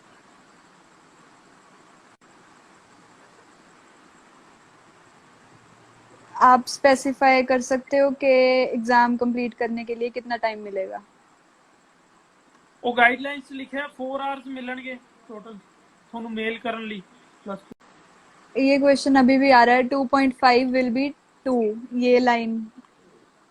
आप स्पेसिफाई कर सकते हो कि एग्जाम कंप्लीट करने के लिए कितना टाइम मिलेगा? ਉਹ ਗਾਈਡਲਾਈਨਸ ਲਿਖਿਆ 4 ਆਵਰਸ ਮਿਲਣਗੇ ਟੋਟਲ ਤੁਹਾਨੂੰ ਮੇਲ ਕਰਨ ਲਈ ਪਲੱਸ। ये क्वेश्चन अभी भी आ रहा है, 2.5 विल बी 2, ये लाइन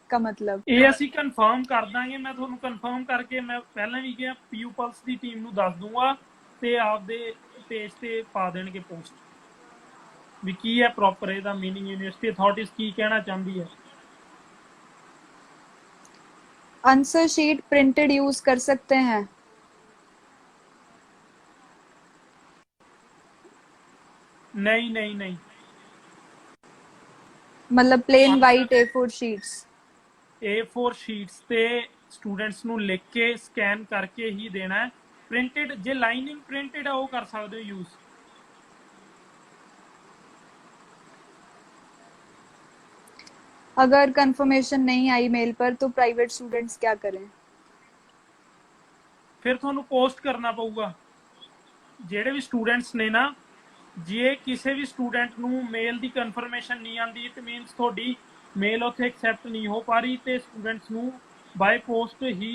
का मतलब? ਇਹ ਅਸੀਂ ਕਨਫਰਮ ਕਰ ਦਾਂਗੇ, ਮੈਂ ਤੁਹਾਨੂੰ ਕਨਫਰਮ ਕਰਕੇ ਮੈਂ ਪਹਿਲਾਂ ਵੀ ਕਿਹਾ ਪੀਯੂਪਲਸ ਦੀ ਟੀਮ ਨੂੰ ਦੱਸ ਦੂੰਗਾ ਤੇ ਆਪਦੇ ਪੇਜ ਤੇ ਪਾ ਦੇਣਗੇ ਪੋਸਟ ਵੀ ਕੀ ਹੈ ਪ੍ਰੋਪਰ ਇਹਦਾ ਮੀਨਿੰਗ, ਯੂਨੀਵਰਸਿਟੀ ਅਥਾਰਟੀਜ਼ ਕੀ ਕਹਿਣਾ ਚਾਹੁੰਦੀ ਹੈ। आंसर शीट प्रिंटेड यूज कर सकते हैं? नहीं नहीं नहीं, मतलब plain white A4 sheets? A4 sheets ਤੇ ਸਟੂਡੈਂਟਸ ਨੂੰ ਲਿਖ ਕੇ ਸਕੈਨ ਕਰਕੇ ਹੀ ਦੇਣਾ ਹੈ। ਪ੍ਰਿੰਟਡ ਜੇ ਲਾਈਨਿੰਗ ਪ੍ਰਿੰਟਡ ਹੈ ਉਹ ਕਰ ਸਕਦੇ ਹੋ ਯੂਜ਼। अगर कंफर्मेशन नहीं आई मेल पर, तो प्राइवेट स्टूडेंट्स क्या करें? ਫਿਰ ਤੁਹਾਨੂੰ ਪੋਸਟ ਕਰਨਾ ਪਊਗਾ। ਜਿਹੜੇ ਵੀ ਸਟੂਡੈਂਟਸ ਨੇ ਨਾ, ਜੇ ਕਿਸੇ ਵੀ ਸਟੂਡੈਂਟ ਨੂੰ ਮੇਲ ਦੀ ਕਨਫਰਮੇਸ਼ਨ ਨਹੀਂ ਆਉਂਦੀ, ਇਟ ਮੀਨਸ ਤੁਹਾਡੀ ਮੇਲ ਉੱਥੇ ਐਕਸੈਪਟ ਨਹੀਂ ਹੋ ਪਾ ਰਹੀ, ਤੇ ਸਟੂਡੈਂਟਸ ਨੂੰ ਬਾਏ ਪੋਸਟ ਹੀ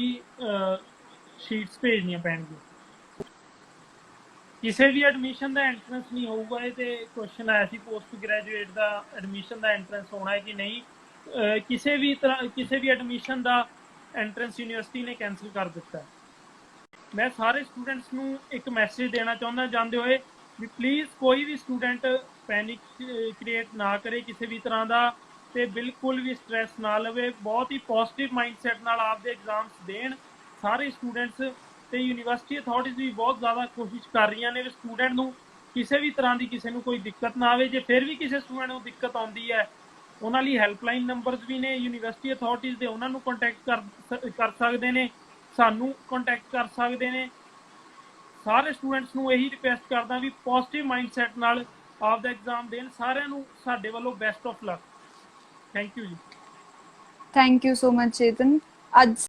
ਸ਼ੀਟਸ ਭੇਜਣੀਆਂ ਪੈਣਗੀਆਂ। ਕਿਸੇ ਵੀ ਐਡਮਿਸ਼ਨ ਦਾ ਐਂਟਰੈਂਸ ਨਹੀਂ ਹੋਊਗਾ। ਇਹ ਤੇ ਕੁਐਸਚਨ ਆਇਆ ਸੀ ਪੋਸਟ ਗ੍ਰੈਜੂਏਟ ਦਾ ਐਡਮਿਸ਼ਨ ਦਾ ਐਂਟਰੈਂਸ ਹੋਣਾ ਹੈ ਕਿ ਨਹੀਂ। ਕਿਸੇ ਵੀ ਐਡਮਿਸ਼ਨ ਦਾ ਐਂਟਰੈਂਸ ਯੂਨੀਵਰਸਿਟੀ ਨੇ ਕੈਂਸਲ ਕਰ ਦਿੱਤਾ। ਮੈਂ ਸਾਰੇ ਸਟੂਡੈਂਟਸ ਨੂੰ ਇੱਕ ਮੈਸੇਜ ਦੇਣਾ ਚਾਹੁੰਦਾ ਜਾਂਦੇ ਹੋਏ ਵੀ ਪਲੀਜ਼ ਕੋਈ ਵੀ ਸਟੂਡੈਂਟ ਪੈਨਿਕ ਕ੍ਰੀਏਟ ਨਾ ਕਰੇ ਕਿਸੇ ਵੀ ਤਰ੍ਹਾਂ ਦਾ, ਤੇ ਬਿਲਕੁਲ ਵੀ ਸਟ੍ਰੈਸ ਨਾ ਲਵੇ। ਬਹੁਤ ਹੀ ਪੋਜ਼ਿਟਿਵ ਮਾਈਂਡਸੈਟ ਨਾਲ ਆਪਦੇ ਐਗਜ਼ਾਮਸ ਦੇਣ ਸਾਰੇ ਸਟੂਡੈਂਟਸ। ਤੇ ਯੂਨੀਵਰਸਿਟੀ ਅਥਾਰਟੀਜ਼ ਵੀ ਬਹੁਤ ਜ਼ਿਆਦਾ ਕੋਸ਼ਿਸ਼ ਕਰ ਰਹੀਆਂ ਨੇ ਵੀ ਸਟੂਡੈਂਟ ਨੂੰ ਕਿਸੇ ਵੀ ਤਰ੍ਹਾਂ ਦੀ ਕਿਸੇ ਨੂੰ ਕੋਈ ਦਿੱਕਤ ਨਾ ਆਵੇ। ਜੇ ਫਿਰ ਵੀ ਕਿਸੇ ਸਟੂਡੈਂਟ ਨੂੰ ਦਿੱਕਤ ਆਉਂਦੀ ਹੈ, ਉਹਨਾਂ ਲਈ ਹੈਲਪਲਾਈਨ ਨੰਬਰਸ ਵੀ ਨੇ ਯੂਨੀਵਰਸਿਟੀ ਅਥਾਰਟੀਜ਼ ਦੇ, ਉਹਨਾਂ ਨੂੰ ਕੰਟੈਕਟ ਕਰ ਸਕਦੇ ਨੇ, ਸਾਨੂੰ ਕੰਟੈਕਟ ਕਰ ਸਕਦੇ ਨੇ। ਸਾਰੇ ਸਟੂਡੈਂਟਸ ਨੂੰ ਇਹੀ ਰਿਕੁਐਸਟ ਕਰਦਾ ਵੀ ਪੋਜ਼ਿਟਿਵ ਮਾਈਂਡਸੈਟ ਨਾਲ ਆਪਦਾ ਐਗਜ਼ਾਮ ਦੇਣ। ਸਾਰਿਆਂ ਨੂੰ ਸਾਡੇ ਵੱਲੋਂ best of luck. Thank you ਜੀ। थैंक यू सो मच चेतन। आज